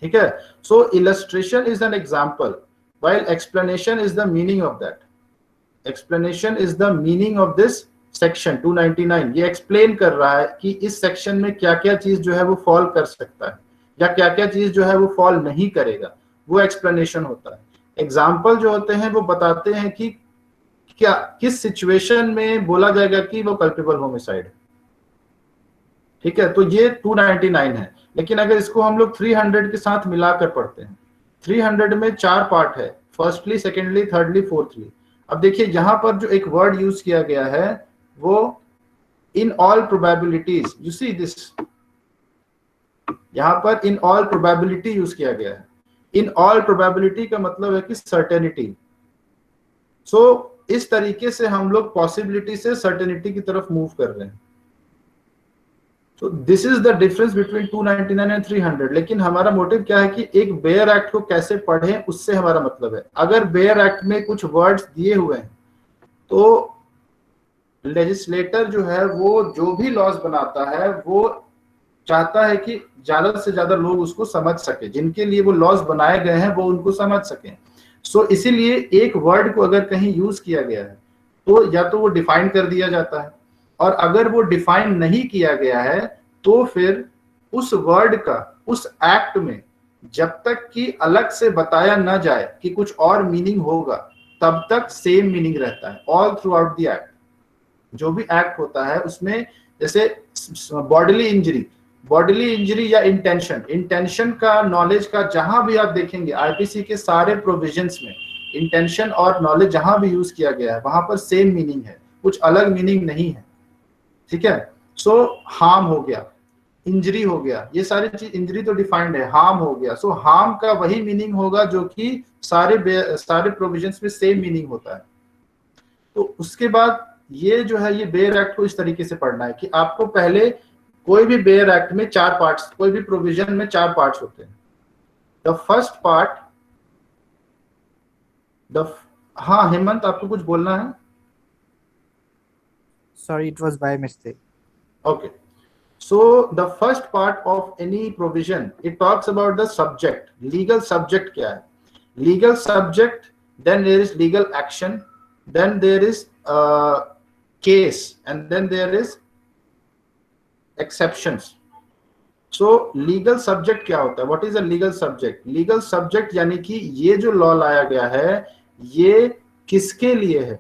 A: ठीक है। So illustration is an example while explanation is the meaning of that. Explanation is the meaning of this section 299। ये एक्सप्लेन कर रहा है कि इस सेक्शन में क्या क्या चीज जो है वो फॉल कर सकता है या क्या क्या चीज जो है वो फॉल नहीं करेगा, वो एक्सप्लेनेशन होता है। एग्जाम्पल जो होते हैं वो बताते हैं कि क्या किस सिचुएशन में बोला जाएगा कि वो कल्पेबल होमिसाइड है, ठीक है। तो ये 299 है। लेकिन अगर इसको हम लोग 300 के साथ मिलाकर पढ़ते हैं, 300 में 4 पार्ट है, फर्स्टली, सेकेंडली, थर्डली, फोर्थली। अब देखिए यहां पर जो एक वर्ड यूज किया गया है वो in all probabilities, you see this, यहां पर इन ऑल प्रोबेबिलिटी यूज किया गया है। इन ऑल प्रोबेबिलिटी का मतलब है कि सर्टेनिटी। सो इस तरीके से हम लोग पॉसिबिलिटी से सर्टेनिटी की तरफ मूव कर रहे हैं। So this is the difference between 299 and 300। लेकिन हमारा मोटिव क्या है कि एक बेयर एक्ट को कैसे पढ़ें, उससे हमारा मतलब है। अगर बेयर एक्ट में कुछ वर्ड्स दिए हुए हैं तो लेजिस्लेटर जो है वो जो भी लॉज बनाता है वो चाहता है कि ज्यादा से ज्यादा लोग उसको समझ सके, जिनके लिए वो लॉज बनाए गए हैं वो उनको समझ सके। सो इसीलिए एक वर्ड को अगर कहीं यूज किया गया है तो या तो वो डिफाइन कर दिया जाता है, और अगर वो डिफाइन नहीं किया गया है तो फिर उस वर्ड का उस एक्ट में जब तक कि अलग से बताया ना जाए कि कुछ और मीनिंग होगा, तब तक सेम मीनिंग रहता है all through out the act. जो भी एक्ट होता है उसमें, जैसे बॉडीली इंजरी या इंटेंशन, इंटेंशन का, नॉलेज का, जहां भी आप देखेंगे आईपीसी के सारे प्रोविजंस में इंटेंशन और नॉलेज जहां भी यूज किया गया है वहां पर सेम मीनिंग है, कुछ अलग मीनिंग नहीं है। ठीक है। सो हार्म हो गया, इंजरी हो गया, ये सारी चीज, इंजरी तो डिफाइंड है, हार्म हो गया, सो हार्म का वही मीनिंग होगा जो कि सारे प्रोविजंस में सेम मीनिंग होता है। तो उसके बाद ये जो है, ये बेयर एक्ट को इस तरीके से पढ़ना है कि आपको पहले, कोई भी बेयर एक्ट में 4 पार्ट्स, कोई भी प्रोविजन में 4 पार्ट्स होते हैं। द फर्स्ट पार्ट, द हाँ हेमंत, आपको कुछ बोलना है?
B: Sorry, it was by mistake.
A: Okay. So the first part of any provision, it talks about the subject, legal subject क्या है? Legal subject, then there is legal action, then there is case, and then there is exceptions. So legal subject क्या होता है? What is a legal subject? Legal subject यानी कि ये जो law लाया गया है ये किसके लिए है,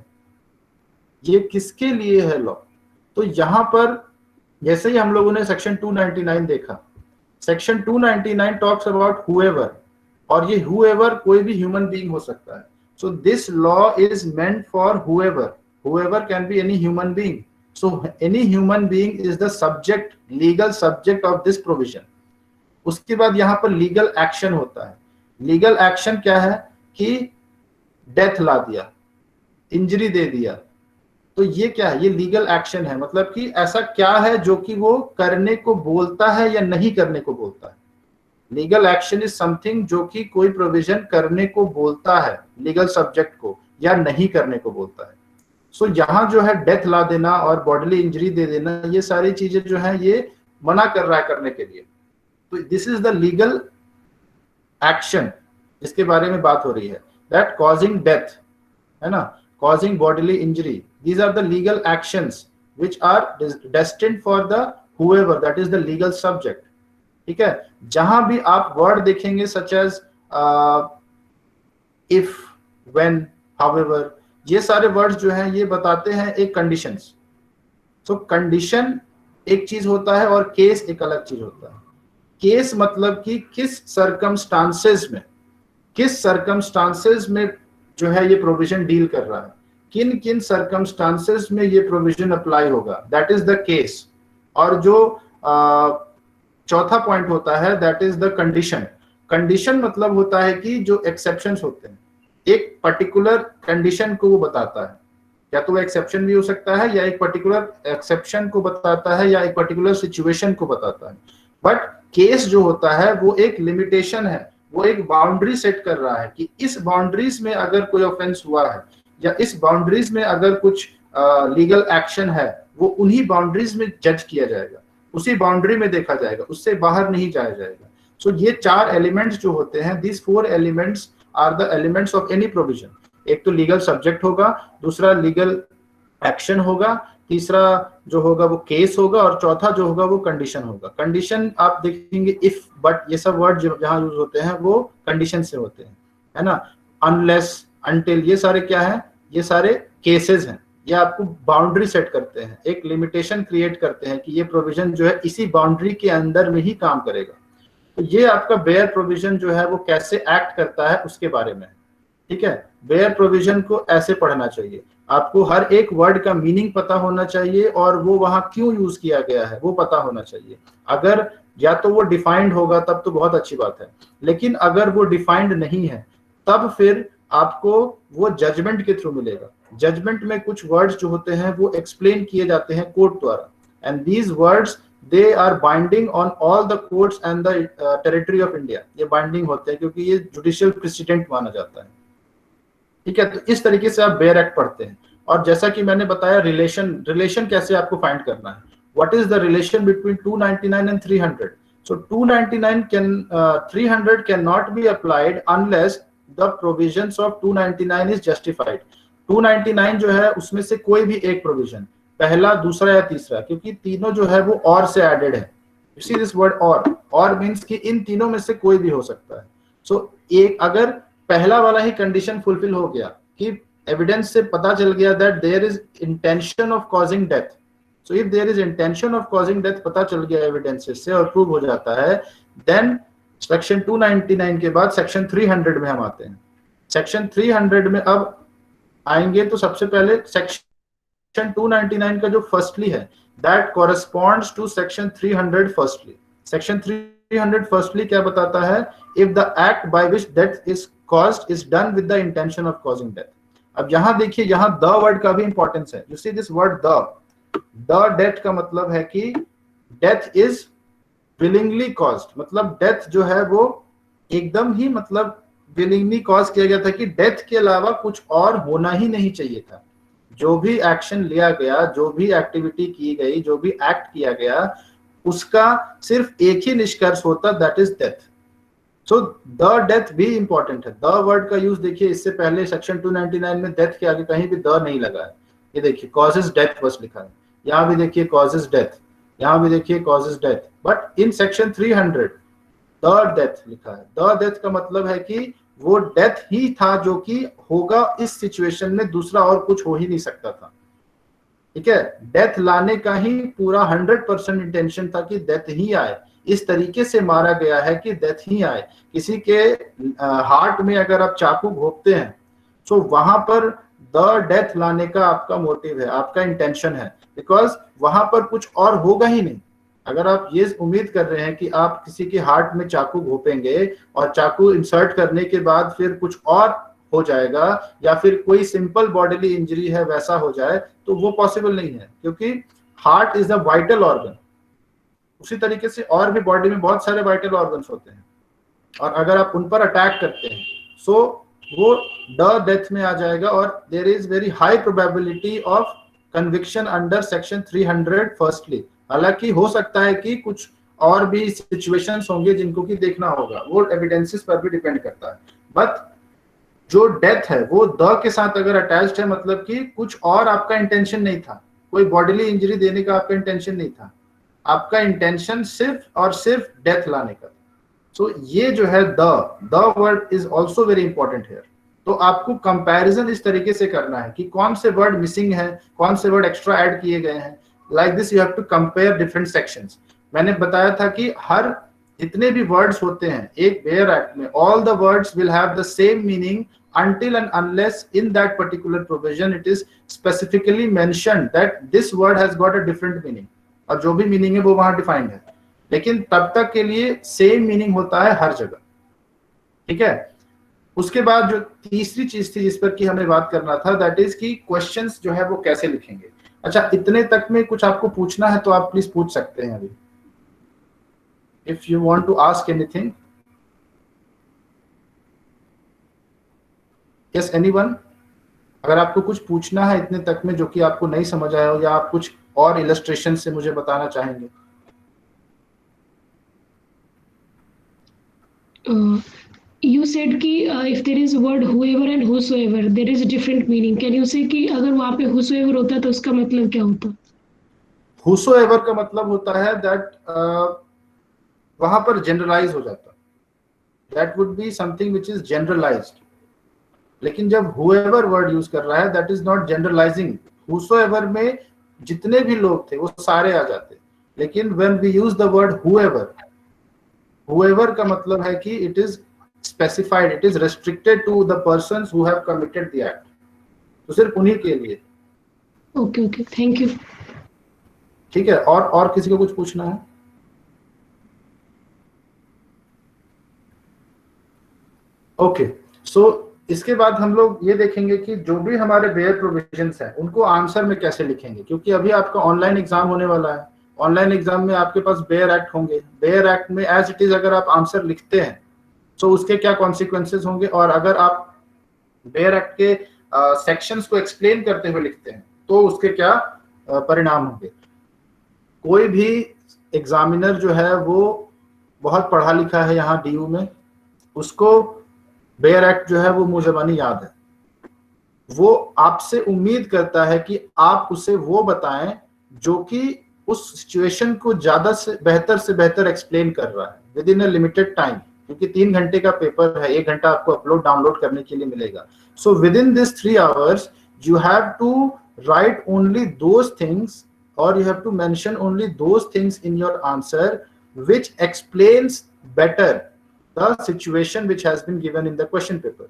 A: ये किसके लिए है लॉ। तो यहां पर जैसे ही हम लोगों ने सेक्शन 299 देखा, सेक्शन 299 टॉक्स अबाउट हुएवर, और ये हुएवर कोई भी ह्यूमन बीइंग हो सकता है। So this law is meant for whoever, whoever can be any human being. So any human being is the subject, legal subject of this provision. उसके बाद यहाँ पर लीगल एक्शन होता है। लीगल एक्शन क्या है कि डेथ ला दिया, इंजरी दे दिया, तो ये क्या है? ये लीगल एक्शन है। मतलब कि ऐसा क्या है जो कि वो करने को बोलता है या नहीं करने को बोलता है। लीगल एक्शन इज समथिंग जो कि कोई प्रोविजन करने को बोलता है लीगल सब्जेक्ट को, या नहीं करने को बोलता है। सो यहाँ जो है डेथ ला देना और बॉडीली इंजरी दे देना, ये सारी चीजें जो है ये मना कर रहा है करने के लिए। तो this is the legal action जिसके बारे में बात हो रही है, दैट कॉजिंग डेथ, है ना, causing bodily injury. These are the legal actions which are destined for the whoever, that is the legal subject. ठीक है। जहां भी आप वर्ड देखेंगे such as if, when, however, ये सारे वर्ड्स जो हैं ये बताते हैं एक कंडीशंस। सो कंडीशन एक चीज होता है और केस एक अलग चीज होता है। केस मतलब कि किस सर्कमस्टांसेस में, किस सर्कमस्टांसेस में जो है ये प्रोविजन डील कर रहा है, किन किन सर्कमस्टांसेस में ये प्रोविजन अप्लाई होगा, दैट इज द केस। और जो चौथा पॉइंट होता है that is the condition. Condition मतलब होता है कि जो एक्सेप्शंस होते हैं, एक पर्टिकुलर कंडीशन को वो बताता है, या तो वो एक्सेप्शन भी हो सकता है या एक पर्टिकुलर एक्सेप्शन को बताता है या एक पर्टिकुलर सिचुएशन को बताता है। बट केस जो होता है वो एक लिमिटेशन है, वो एक बाउंड्री सेट कर रहा है कि इस बाउंड्रीज में अगर कोई ऑफेंस हुआ है या इस बाउंड्रीज में अगर कुछ लीगल एक्शन है, वो उन्हीं बाउंड्रीज में जज किया जाएगा, उसी बाउंड्री में देखा जाएगा, उससे बाहर नहीं जाया जाएगा। सो ये 4 एलिमेंट्स जो होते हैं, these 4 elements are the elements of any provision. एक तो लीगल सब्जेक्ट होगा, दूसरा लीगल एक्शन होगा, तीसरा जो होगा वो केस होगा, और चौथा जो होगा वो कंडीशन होगा। कंडीशन आप देखेंगे इफ, बट ये सब वर्ड जहां यूज होते हैं वो कंडीशन से होते हैं, है ना। अनलेस, अनटिल, ये सारे क्या है? ये सारे केसेस हैं। ये आपको बाउंड्री सेट करते हैं, एक लिमिटेशन क्रिएट करते हैं कि ये प्रोविजन जो है इसी बाउंड्री के अंदर में ही काम करेगा। तो ये आपका बेयर प्रोविजन जो है वो कैसे एक्ट करता है उसके बारे में। ठीक है। बेयर प्रोविजन को ऐसे पढ़ना चाहिए, आपको हर एक वर्ड का मीनिंग पता होना चाहिए और वो वहां क्यों यूज किया गया है वो पता होना चाहिए। अगर या तो वो डिफाइंड होगा तब तो बहुत अच्छी बात है, लेकिन अगर वो डिफाइंड नहीं है तब फिर आपको वो जजमेंट के थ्रू मिलेगा। जजमेंट में कुछ वर्ड्स जो होते हैं वो एक्सप्लेन किए जाते हैं कोर्ट द्वारा, and these words they are binding on all the courts and the territory of India. ये बाइंडिंग होते हैं क्योंकि ये जुडिशियल प्रेसिडेंट माना जाता है। ठीक है। तो इस तरीके से आप बेयर एक्ट पढ़ते हैं। और जैसा कि मैंने बताया, रिलेशन कैसे आपको फाइंड करना है, what is the relation between 299 and 300? So 299 can 300 cannot be applied unless the provisions of 299 is justified. 299 जो है उसमें से कोई भी एक प्रोविजन, पहला, दूसरा या तीसरा, क्योंकि तीनों जो है वो और से एडेड है. You see this word or means कि इन तीनों में से कोई भी हो सकता है. So एक अगर पहला वाला ही कंडीशन फुलफिल हो गया कि एविडेंस से पता चल गया that there is intention of causing death. So if there is intention of causing death पता चल गया एविडेंसेस से और प्रूव हो जाता है, then सेक्शन 299 के बाद सेक्शन 300 में हम आते हैं. सेक्शन 300 में अब आएंगे तो सबसे पहले सेक्शन 299 का जो फर्स्टली है that corresponds to section 300 firstly. Section 300 firstly क्या बताता है? If the act by which death is caused is done with the intention of causing death. अब यहाँ देखिए, यहाँ the word का भी इंपॉर्टेंस है. You see this word the death का मतलब है कि death is willingly caused. मतलब death जो है वो एकदम ही मतलब willingly cause किया गया था कि death के अलावा कुछ और होना ही नहीं चाहिए था. जो भी एक्शन लिया गया, जो भी एक्टिविटी की गई, जो भी एक्ट किया गया, उसका सिर्फ एक ही निष्कर्ष होता, that is death. So the death भी इंपॉर्टेंट है. द वर्ड का यूज देखिए, इससे पहले सेक्शन 299 में डेथ के आगे कहीं भी द नहीं लगा है. ये देखिए कॉजेज डेथ बस लिखा है. यहाँ भी देखिए कॉजेज डेथ, यहाँ भी देखिए causes death. But in section 300 the death लिखा है. द डेथ का मतलब है कि वो डेथ ही था जो कि होगा इस सिचुएशन में, दूसरा और कुछ हो ही नहीं सकता था. ठीक है, डेथ लाने का ही पूरा 100% इंटेंशन था कि डेथ ही आए. इस तरीके से मारा गया है कि डेथ ही आए. किसी के हार्ट में अगर आप चाकू घोंपते हैं तो वहां पर द डेथ लाने का आपका मोटिव है, आपका इंटेंशन है, बिकॉज वहां पर कुछ और होगा ही नहीं. अगर आप ये उम्मीद कर रहे हैं कि आप किसी के हार्ट में चाकू घोपेंगे और चाकू इंसर्ट करने के बाद फिर कुछ और हो जाएगा, या फिर कोई सिंपल बॉडीली इंजरी है वैसा हो जाए, तो वो पॉसिबल नहीं है, क्योंकि heart is a vital organ. उसी तरीके से और भी बॉडी में बहुत सारे वाइटल ऑर्गन्स होते हैं, और अगर आप उन पर अटैक करते हैं सो वो द डेथ में आ जाएगा. और there is very high probability of conviction under section 300 firstly. हालांकि हो सकता है कि कुछ और भी सिचुएशंस होंगे जिनको कि देखना होगा, वो एविडेंसेस पर भी डिपेंड करता है. बट जो डेथ है वो द के साथ अगर अटैच्ड है, मतलब कि कुछ और आपका इंटेंशन नहीं था, कोई बॉडीली इंजरी देने का आपका इंटेंशन नहीं था, आपका इंटेंशन सिर्फ और सिर्फ डेथ लाने का. सो ये जो है the word is also very important here. तो आपको कंपैरिजन इस तरीके से करना है कि कौन से वर्ड मिसिंग है, कौन से वर्ड एक्स्ट्रा ऐड किए गए हैं. Like this you have to compare different sections. मैंने बताया था कि हर जितने भी words होते हैं एक बेयर एक्ट में, all the words will have the same meaning until and unless in that particular provision it is specifically mentioned that this word has got a different meaning. और जो भी meaning है वो वहां डिफाइंड है, लेकिन तब तक के लिए सेम मीनिंग होता है हर जगह. ठीक है. उसके बाद जो तीसरी चीज थी जिस पर कि हमें बात करना था, दैट इज कि क्वेश्चंस जो है वो कैसे लिखेंगे. अच्छा, इतने तक में कुछ आपको पूछना है तो आप प्लीज पूछ सकते हैं अभी, if you want to ask anything. Yes, anyone? अगर आपको कुछ पूछना है इतने तक में जो कि आपको नहीं समझ आया हो, या आप कुछ और इलस्ट्रेशन से मुझे बताना चाहेंगे.
C: You said कि if there is word whoever and whosoever there is a different meaning. Can you say कि अगर वहाँ पे whosoever होता तो उसका मतलब क्या होता?
A: whosoever का मतलब होता है that वहाँ पर generalize हो जाता. That would be something which is generalized. लेकिन जब whoever word use कर रहा है, that is not generalizing. whosoever में जितने भी लोग थे वो सारे आ जाते. लेकिन when we use the word whoever का मतलब है कि it is specified, it is restricted to the persons who have committed the act. तो सिर्फ उन्हीं के लिए.
C: Okay, thank you.
A: ठीक है. और किसी को कुछ पूछना है? ओके. सो इसके बाद हम लोग ये देखेंगे कि जो भी हमारे बेयर प्रोविजंस हैं उनको आंसर में कैसे लिखेंगे, क्योंकि अभी आपका ऑनलाइन एग्जाम होने वाला है. ऑनलाइन एग्जाम में आपके पास बेयर एक्ट होंगे. बेयर एक्ट में एज इट इज अगर आप आंसर लिखते हैं तो उसके क्या कॉन्सिक्वेंसेस होंगे, और अगर आप बेयर एक्ट के सेक्शंस को एक्सप्लेन करते हुए लिखते हैं तो उसके क्या परिणाम होंगे. कोई भी एग्जामिनर जो है वो बहुत पढ़ा लिखा है यहाँ डीयू में, उसको बेयर एक्ट जो है वो मुंह ज़बानी याद है। वो आपसे उम्मीद करता है कि आप उसे वो बताएं जो कि उस सिचुएशन को ज्यादा से बेहतर एक्सप्लेन कर रहा है with in a limited time, क्योंकि 3 घंटे का पेपर है, 1 घंटा आपको अपलोड डाउनलोड करने के लिए मिलेगा। So within this 3 hours you have to write only those things और you have to mention only those things in your answer which explains better the situation which has been given in the question paper।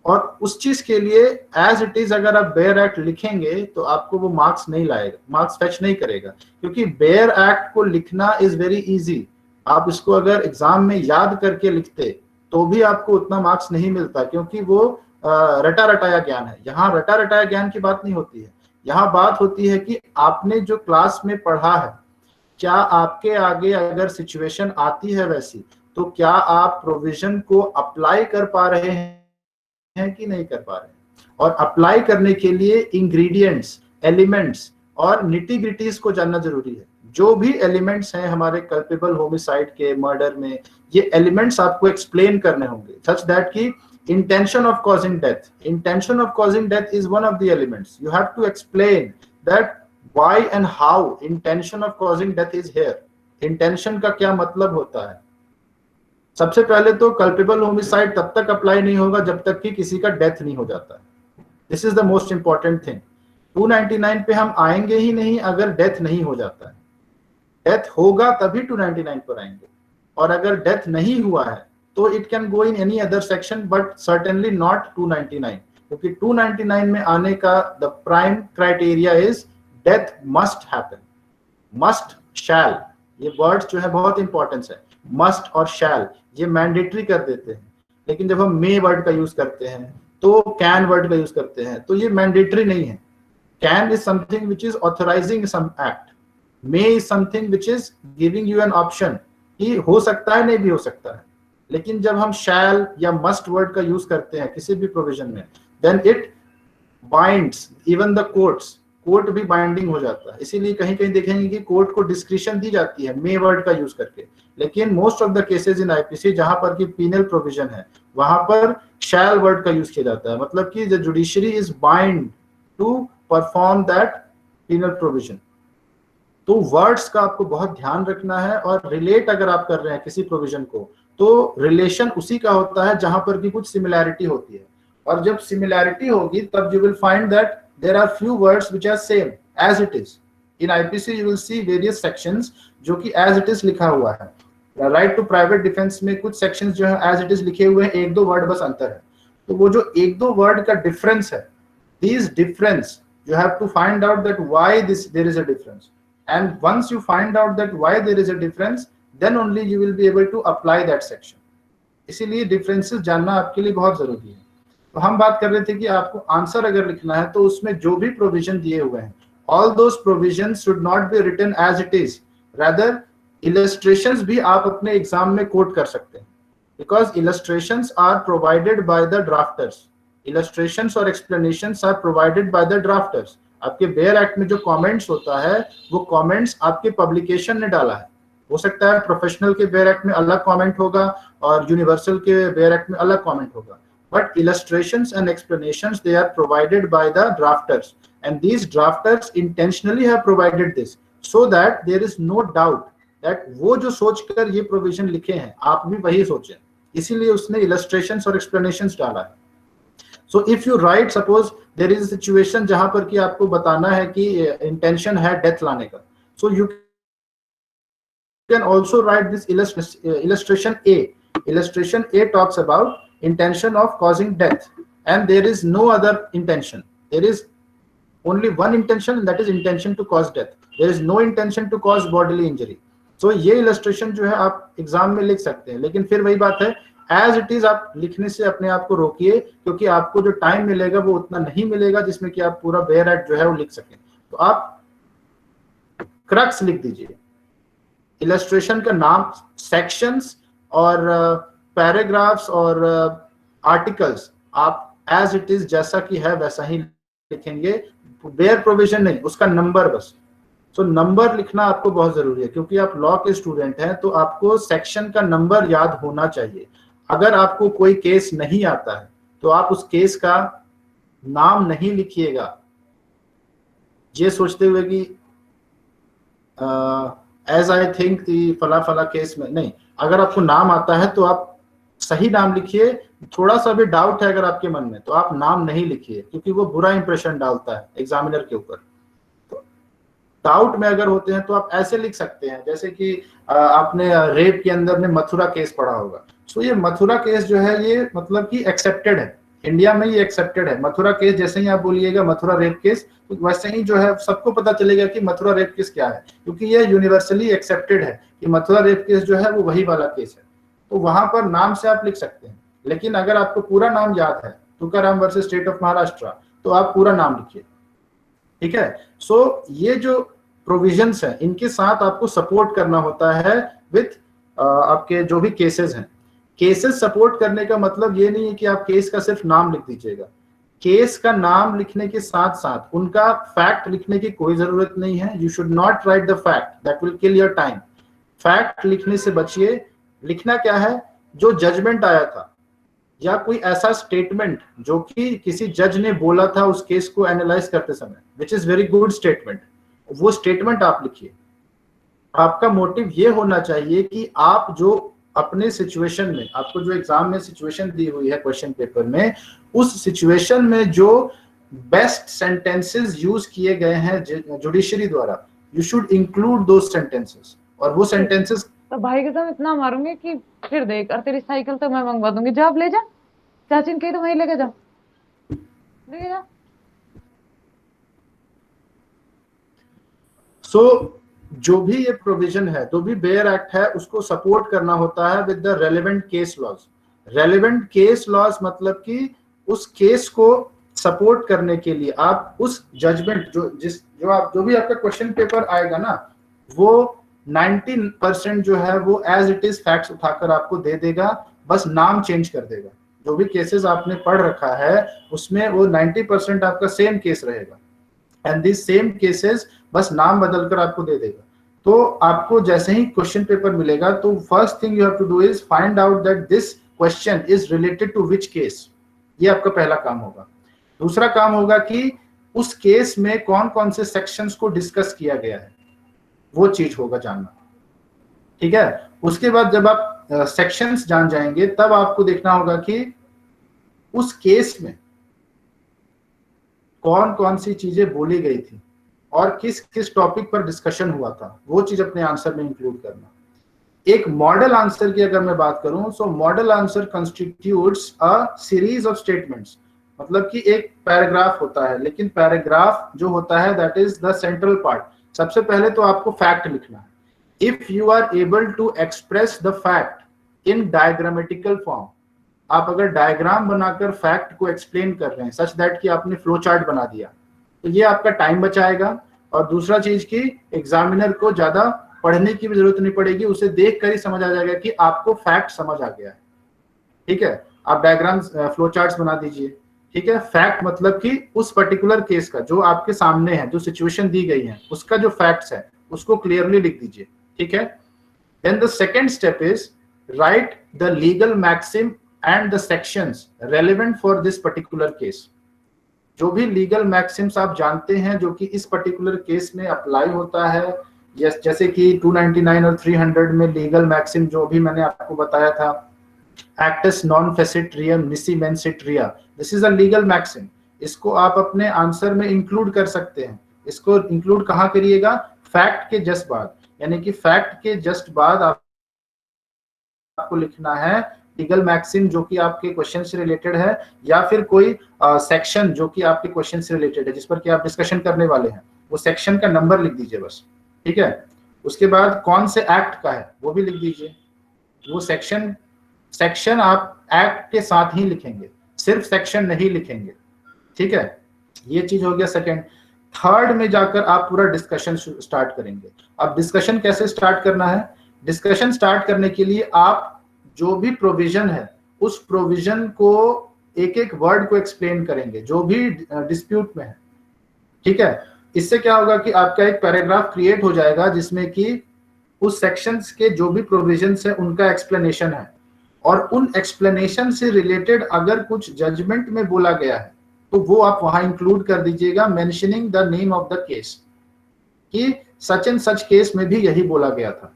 A: और उस चीज के लिए as it is अगर आप bare act लिखेंगे तो आपको वो मार्क्स नहीं लाएगा, मार्क्स फेच नहीं करेगा, क्योंकि बेयर एक्ट को लिखना इज वेरी इजी। आप इसको अगर एग्जाम में याद करके लिखते तो भी आपको उतना मार्क्स नहीं मिलता, क्योंकि वो रटा रटाया ज्ञान है। यहाँ रटा रटाया ज्ञान की बात नहीं होती है, यहाँ बात होती है कि आपने जो क्लास में पढ़ा है, क्या आपके आगे अगर सिचुएशन आती है वैसी, तो क्या आप प्रोविजन को अप्लाई कर पा रहे हैं कि नहीं कर पा रहे हैं। और अप्लाई करने के लिए इंग्रेडिएंट्स, एलिमेंट्स और निटी ग्रिटीज को जानना जरूरी है। जो भी एलिमेंट्स हैं हमारे कल्पेबल होमिसाइड के, मर्डर में, ये एलिमेंट्स आपको एक्सप्लेन करने होंगे सच दैट कि intention of causing death is one of the elements. You have to explain that why and how intention of causing death is here. Intention का क्या मतलब होता है। सबसे पहले तो culpable homicide तब तक अप्लाई नहीं होगा जब तक कि किसी का डेथ नहीं हो जाता। This is the most important thing. 299 पे हम आएंगे ही नहीं अगर डेथ नहीं हो जाता है। डेथ होगा तभी 299 पर आएंगे, और अगर डेथ नहीं हुआ है तो it can go in any other section but certainly not 299, क्योंकि 299 में आने का the prime criteria is death must happen. Must, shall, ये वर्ड्स जो है बहुत इंपॉर्टेंस है। मस्ट और शैल ये मैंडेटरी कर देते हैं, लेकिन जब हम मे वर्ड का यूज करते हैं तो कैन वर्ड का यूज करते हैं तो ये मैंडेटरी नहीं है। Can is something which is authorising some act, may is something which is giving you an option कि हो सकता है, नहीं भी हो सकता है। लेकिन जब हम शैल या मस्ट वर्ड का यूज करते हैं किसी भी प्रोविजन में, then it binds even the courts. Court भी बाइंडिंग हो जाता है। इसीलिए कहीं कहीं देखेंगे कि कोर्ट को डिस्क्रिशन दी जाती है मे वर्ड का यूज करके, लेकिन most of the cases in IPC जहां पर की पीनल प्रोविजन है वहां पर शैल वर्ड का यूज किया जाता है। मतलब कि the judiciary is bind to perform that penal provision. तो वर्ड्स का आपको बहुत ध्यान रखना है, और रिलेट अगर आप कर रहे हैं किसी प्रोविजन को तो रिलेशन उसी का होता है जहां पर की कुछ सिमिलैरिटी होती है। और जब सिमिलैरिटी होगी तब you will find that there are few words which are same as it is. In IPC you will see various sections जो कि एज इट इज लिखा हुआ है। राइट टू प्राइवेट डिफेंस में कुछ सेक्शंस जो है एज इट इज लिखे हुए हैं, 1-2 वर्ड बस अंतर है। तो वो जो 1-2 वर्ड का डिफरेंस है, this difference you have to find out that why there is a difference, and once you find out that why there is a difference then only you will be able to apply that section. इसीलिए differences जानना आपके लिए बहुत जरूरी है। तो हम बात कर रहे थे कि आपको आंसर अगर लिखना है तो उसमें जो भी प्रोविजन दिए हुए हैं, all those provisions should not be written as it is, rather illustrations भी आप अपने एग्जाम में कोट कर सकते हैं, because illustrations are provided by the drafters. Illustrations और explanations are provided by the drafters. आपके बेयर एक्ट में जो कमेंट्स होता है वो कमेंट्स आपके पब्लिकेशन ने डाला है। हो सकता है प्रोफेशनल के बेयर एक्ट में अलग कमेंट होगा और यूनिवर्सल के बेयर एक्ट में अलग कमेंट होगा, but illustrations and explanations they are provided by the drafters, and these drafters intentionally have provided this so that there is no doubt that वो जो सोचकर ये प्रोविजन लिखे हैं आप भी वही सोचें, इसीलिए उसने illustrations और explanations डाला है। So if you write, suppose there is a situation जहां पर कि आपको बताना है कि intention है डेथ लाने का, so you can also write this illustration A. Illustration A talks about intention of causing death, and there is no other intention. There is only one intention, and that is intention to cause death. There is no intention to cause bodily injury. So ये illustration जो है आप exam में लिख सकते हैं, लेकिन फिर वही बात है, एज इट इज आप लिखने से अपने आप को रोकिए, क्योंकि आपको जो टाइम मिलेगा वो उतना नहीं मिलेगा जिसमें कि आप पूरा बेयर एक्ट जो है वो लिख सकें। तो आप क्रक्स लिख दीजिए। इलस्ट्रेशन का नाम, सेक्शंस और पैराग्राफ्स और आर्टिकल्स आप एज इट इज जैसा कि है वैसा ही लिखेंगे, बेयर प्रोविजन नहीं, उसका नंबर बस। सो नंबर लिखना आपको बहुत जरूरी है, क्योंकि आप लॉ के स्टूडेंट हैं तो आपको सेक्शन का नंबर याद होना चाहिए। अगर आपको कोई केस नहीं आता है तो आप उस केस का नाम नहीं लिखिएगा ये सोचते हुए कि एज आई थिंक फला फला केस में, नहीं, अगर आपको नाम आता है तो आप सही नाम लिखिए। थोड़ा सा भी डाउट है अगर आपके मन में तो आप नाम नहीं लिखिए, क्योंकि वो बुरा इंप्रेशन डालता है एग्जामिनर के ऊपर। तो डाउट में अगर होते हैं तो आप ऐसे लिख सकते हैं, जैसे कि आपने रेप के अंदर में मथुरा केस पढ़ा होगा। सो ये मथुरा केस जो है ये मतलब कि एक्सेप्टेड है, इंडिया में ये एक्सेप्टेड है। मथुरा केस जैसे ही आप बोलिएगा मथुरा रेप केस, तो वैसे ही जो है सबको पता चलेगा कि मथुरा रेप केस क्या है, क्योंकि ये यूनिवर्सली एक्सेप्टेड है कि मथुरा रेप केस जो है वो वही वाला केस है। तो वहां पर नाम से आप लिख सकते हैं, लेकिन अगर आपको पूरा नाम याद है, Tukaram versus state of Maharashtra, तो आप पूरा नाम लिखिए, ठीक है। सो ये जो प्रोविजंस हैं इनके साथ आपको सपोर्ट करना होता है विथ आपके जो भी केसेस हैं। केसेस सपोर्ट करने का मतलब ये नहीं है कि आप केस का सिर्फ नाम लिख दीजिएगा। केस का नाम लिखने के साथ साथ उनका फैक्ट लिखने की कोई जरूरत नहीं है। You should not right the fact, that will kill your time. Fact लिखने से बचिए। लिखना क्या है, जो जजमेंट आया था या कोई ऐसा स्टेटमेंट जो कि किसी जज ने बोला था उस केस को एनालाइज करते समय, which is very good statement, वो स्टेटमेंट आप लिखिए। आपका मोटिव ये होना चाहिए कि आप जो अपने सिचुएशन में, आपको जो एग्जाम में सिचुएशन दी हुई है क्वेश्चन पेपर में, उस सिचुएशन में जो बेस्ट सेंटेंसेस यूज किए गए हैं जुडिशरी द्वारा, यू शुड इंक्लूड दो सेंटेंसेस। और वो सेंटेंसेस
D: तो भाई के साथ इतना मारूंगी कि फिर देख, और तेरी साइकिल तो मैं मंगवा दूंगी। जॉब ले जा, चाची ने कही तो वहीं लेके जा, लेके जा।
A: सो जो भी ये प्रोविजन है, जो भी बेयर एक्ट है, उसको सपोर्ट करना होता है with the relevant case laws. Relevant case laws मतलब कि उस केस को सपोर्ट करने के लिए आप उस जजमेंट जो भी आपका क्वेश्चन पेपर आएगा ना, वो 90% जो है वो एज इट इज फैक्ट्स उठाकर आपको दे देगा, बस नाम चेंज कर देगा। जो भी केसेस आपने पढ़ रखा है उसमें वो 90% आपका सेम केस रहेगा, एंड दिस सेम केसेस बस नाम बदलकर आपको दे देगा। तो आपको जैसे ही क्वेश्चन पेपर मिलेगा तो first thing you have to do is find out that this question is related to which case. ये आपका पहला काम होगा। दूसरा काम होगा कि उस केस में कौन कौन से सेक्शंस को डिस्कस किया गया है, वो चीज होगा जानना, ठीक है। उसके बाद जब आप सेक्शंस जान जाएंगे तब आपको देखना होगा कि उस केस में कौन कौन सी चीजें बोली गई थी और किस किस टॉपिक पर डिस्कशन हुआ था, वो चीज अपने आंसर में इंक्लूड करना। एक मॉडल आंसर की अगर मैं बात करूं, so model answer constitutes a series of statements. मतलब कि एक पैराग्राफ होता है, लेकिन पैराग्राफ जो होता है that is the central part. सबसे पहले तो आपको फैक्ट लिखना है। If you are able to express the fact in diagrammatical form, आप अगर डायग्राम बनाकर फैक्ट को एक्सप्लेन कर रहे हैं सच दैट कि आपने फ्लो चार्ट बना दिया, तो ये आपका टाइम बचाएगा। और दूसरा चीज की एग्जामिनर को ज्यादा पढ़ने की भी जरूरत नहीं पड़ेगी, उसे देख कर ही समझ आ जाएगा कि आपको फैक्ट समझ आ गया है, ठीक है। आप डायग्राम फ्लो चार्ट्स बना दीजिए, ठीक है। फैक्ट मतलब कि उस पर्टिकुलर केस का जो आपके सामने है, जो सिचुएशन दी गई है, उसका जो फैक्ट्स है उसको क्लियरली लिख दीजिए, ठीक है। Then the second step is write the legal maxim and the sections relevant for this particular case। जो भी लीगल मैक्सिम्स आप जानते हैं जो कि इस पर्टिकुलर केस में अप्लाई होता है, जैसे कि 299 और 300 में लीगल मैक्सिम जो भी मैंने आपको बताया था, actus non facit reum nisi mensit rea, this is a legal maxim. इसको आप अपने आंसर में इंक्लूड कर सकते हैं। इसको इंक्लूड कहाँ करिएगा, फैक्ट के जस्ट बाद, यानी कि फैक्ट के जस्ट बाद आपको लिखना है लीगल मैक्सिम जो कि आपके क्वेश्चन से रिलेटेड है, या फिर कोई सेक्शन जो कि आपके क्वेश्चन से रिलेटेड है जिस पर कि आप डिस्कशन करने वाले हैं, वो सेक्शन का नंबर लिख दीजिए बस, ठीक है। उसके बाद कौन से एक्ट का है वो भी लिख दीजिए। वो सेक्शन आप एक्ट के साथ ही लिखेंगे, सिर्फ सेक्शन नहीं लिखेंगे, ठीक है। ये चीज हो गया सेकेंड। थर्ड में जाकर आप पूरा डिस्कशन स्टार्ट करेंगे। अब डिस्कशन कैसे स्टार्ट करना है, डिस्कशन स्टार्ट करने के लिए आप जो भी प्रोविजन है उस प्रोविजन को एक एक वर्ड को एक्सप्लेन करेंगे जो भी डिस्प्यूट में है, ठीक है। इससे क्या होगा कि आपका एक पैराग्राफ क्रिएट हो जाएगा जिसमें कि उस सेक्शंस के जो भी प्रोविजंस है उनका एक्सप्लेनेशन है, और उन एक्सप्लेनेशन से रिलेटेड अगर कुछ जजमेंट में बोला गया है तो वो आप वहां इंक्लूड कर दीजिएगा, mentioning the name of the case, कि सच एंड सच केस में भी यही बोला गया था।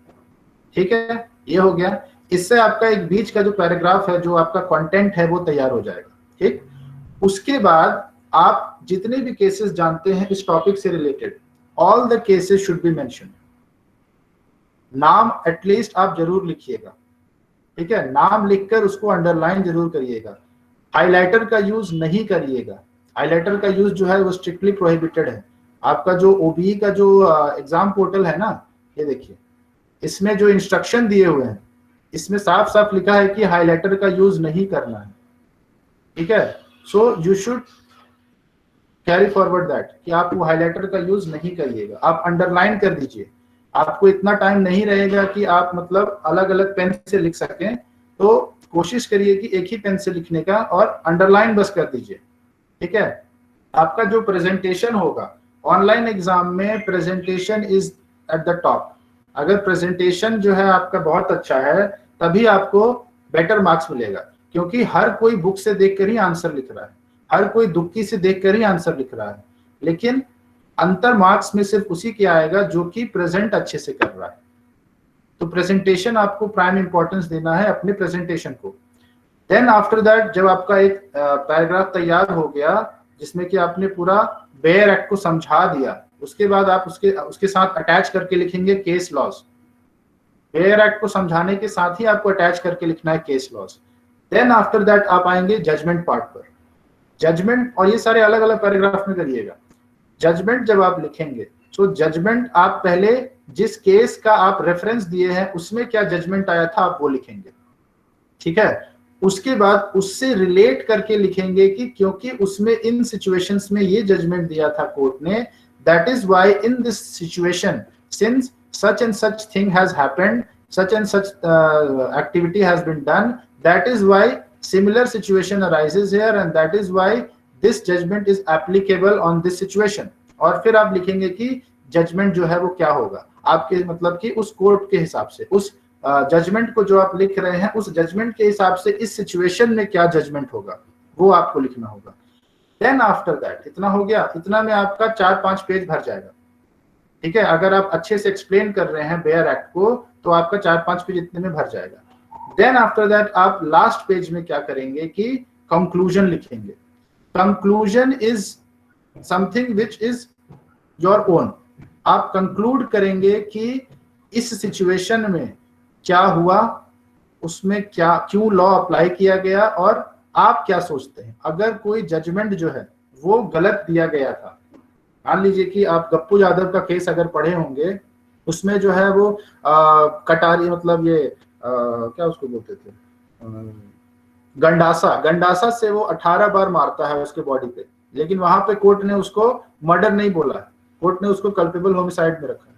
A: ठीक है, ये हो गया। इससे आपका एक बीच का जो पैराग्राफ है, जो आपका कंटेंट है, वो तैयार हो जाएगा। ठीक, उसके बाद आप जितने भी केसेस जानते हैं इस टॉपिक से related, all the cases should be mentioned. नाम एटलीस्ट आप जरूर लिखिएगा, ठीक है, नाम लिखकर उसको अंडरलाइन जरूर करिएगा। हाइलाइटर का यूज नहीं करिएगा, हाइलाइटर का यूज जो है वो स्ट्रिक्टली प्रोहिबिटेड है। आपका जो ओबीई का जो एग्जाम पोर्टल है ना, ये देखिए, इसमें जो इंस्ट्रक्शन दिए हुए हैं इसमें साफ साफ लिखा है कि हाइलाइटर का यूज नहीं करना है। ठीक है, सो you should carry forward that कि आप वो हाइलाइटर का यूज नहीं करिएगा, आप अंडरलाइन कर दीजिए। आपको इतना टाइम नहीं रहेगा कि आप मतलब अलग अलग पेन से लिख सकें, तो कोशिश करिए कि एक ही पेन से लिखने का, और अंडरलाइन बस कर दीजिए। ठीक है, आपका जो प्रेजेंटेशन होगा ऑनलाइन एग्जाम में, presentation is at the top. अगर प्रेजेंटेशन जो है आपका बहुत अच्छा है तभी आपको बेटर मार्क्स मिलेगा, क्योंकि हर कोई बुक से देखकर ही आंसर लिख रहा है, हर कोई दुक्की से देखकर ही आंसर लिख रहा है, लेकिन अंतर मार्क्स में सिर्फ उसी के आएगा जो कि प्रेजेंट अच्छे से कर रहा है। तो प्रेजेंटेशन आपको प्राइम इंपॉर्टेंस देना है अपने प्रेजेंटेशन को। देन आफ्टर दैट, जब आपका एक पैराग्राफ तैयार हो गया जिसमें कि आपने पूरा बेयर एक्ट को समझा दिया, उसके बाद आप उसके साथ अटैच करके लिखेंगे केस लॉज। बेयर एक्ट को समझाने के साथ ही आपको अटैच करके लिखना है case laws. Then after that आप आएंगे जजमेंट पार्ट पर। जजमेंट, और ये सारे अलग अलग पैराग्राफ में करिएगा। जजमेंट जब आप लिखेंगे तो जजमेंट आप पहले जिस केस का आप रेफरेंस दिए हैं उसमें क्या जजमेंट आया था आप वो लिखेंगे। ठीक है, उसके बाद उससे रिलेट करके लिखेंगे कि क्योंकि उसमें इन सिचुएशंस में ये जजमेंट दिया था कोर्ट ने, that is why in this situation since such and such thing has happened, such and such activity has been done, that is why similar situation arises here and that is why this judgment is applicable on this situation। और फिर आप लिखेंगे कि judgement जो है वो क्या होगा आपके, मतलब कि उस कोर्ट के हिसाब से, उस जजमेंट को जो आप लिख रहे हैं उस जजमेंट के हिसाब से इस सिचुएशन में क्या जजमेंट होगा वो आपको लिखना होगा। देन आफ्टर दैट, इतना हो गया, इतना में आपका 4-5 पेज भर जाएगा। ठीक है, अगर आप अच्छे से एक्सप्लेन कर रहे हैं बेयर एक्ट को तो आपका 4-5 पेज इतने में भर जाएगा। देन आफ्टर दैट आप लास्ट पेज में क्या करेंगे कि कंक्लूजन लिखेंगे। Conclusion is something which is your own. आप कंक्लूड करेंगे कि इस सिचुएशन में क्या हुआ, उसमें क्या, क्यों लॉ अप्लाई किया गया, और आप क्या सोचते हैं। अगर कोई जजमेंट जो है वो गलत दिया गया था, मान लीजिए कि आप गप्पू यादव का केस अगर पढ़े होंगे, उसमें जो है वो कटारी, मतलब ये क्या उसको बोलते थे, गंडासा से वो 18 बार मारता है उसके बॉडी पे, लेकिन वहां पे कोर्ट ने उसको मर्डर नहीं बोला है, कोर्ट ने उसको कल्पेबल होमिसाइड में रखा है।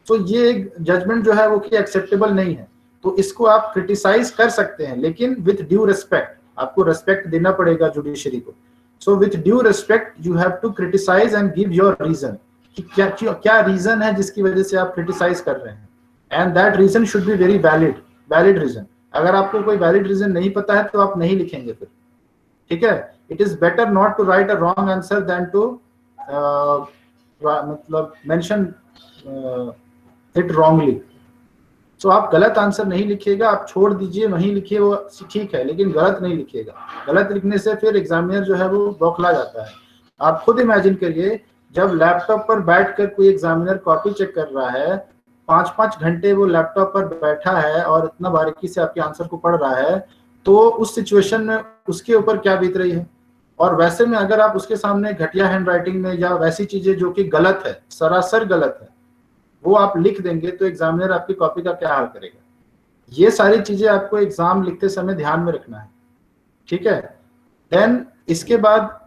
A: तो ये एक जजमेंट जो है वो कि एक्सेप्टेबल नहीं है, तो इसको आप क्रिटिसाइज कर सकते हैं, लेकिन विथ ड्यू रिस्पेक्ट। आपको रेस्पेक्ट देना पड़ेगा जुडिशरी को। So with due respect, you have to criticize and give your reason कि क्या रीजन है जिसकी वजह से आप क्रिटिसाइज कर रहे हैं, and that reason should be very valid reason। अगर आपको कोई वैलिड रीजन नहीं पता है तो आप नहीं लिखेंगे फिर। ठीक है, it is better not to write a wrong answer than to मतलब mention it wrongly। तो आप गलत आंसर नहीं लिखिएगा, आप छोड़ दीजिए, वहीं लिखिए, वो ठीक है, लेकिन गलत नहीं लिखिएगा। गलत लिखने से फिर एग्जामिनर जो है वो बौखला जाता है। आप खुद इमेजिन करिए, जब लैपटॉप पर बैठकर कोई एग्जामिनर कॉपी चेक कर रहा है, 5-5 घंटे वो लैपटॉप पर बैठा है और इतना बारीकी से आपके आंसर को पढ़ रहा है, तो उस सिचुएशन में उसके ऊपर क्या बीत रही है। और वैसे में अगर आप उसके सामने घटिया हैंड राइटिंग में या वैसी चीजें जो कि गलत है, सरासर गलत है, वो आप लिख देंगे तो एग्जामिनर आपकी कॉपी का क्या हाल करेगा। ये सारी चीजें आपको एग्जाम लिखते समय ध्यान में रखना है। ठीक है, देन इसके बाद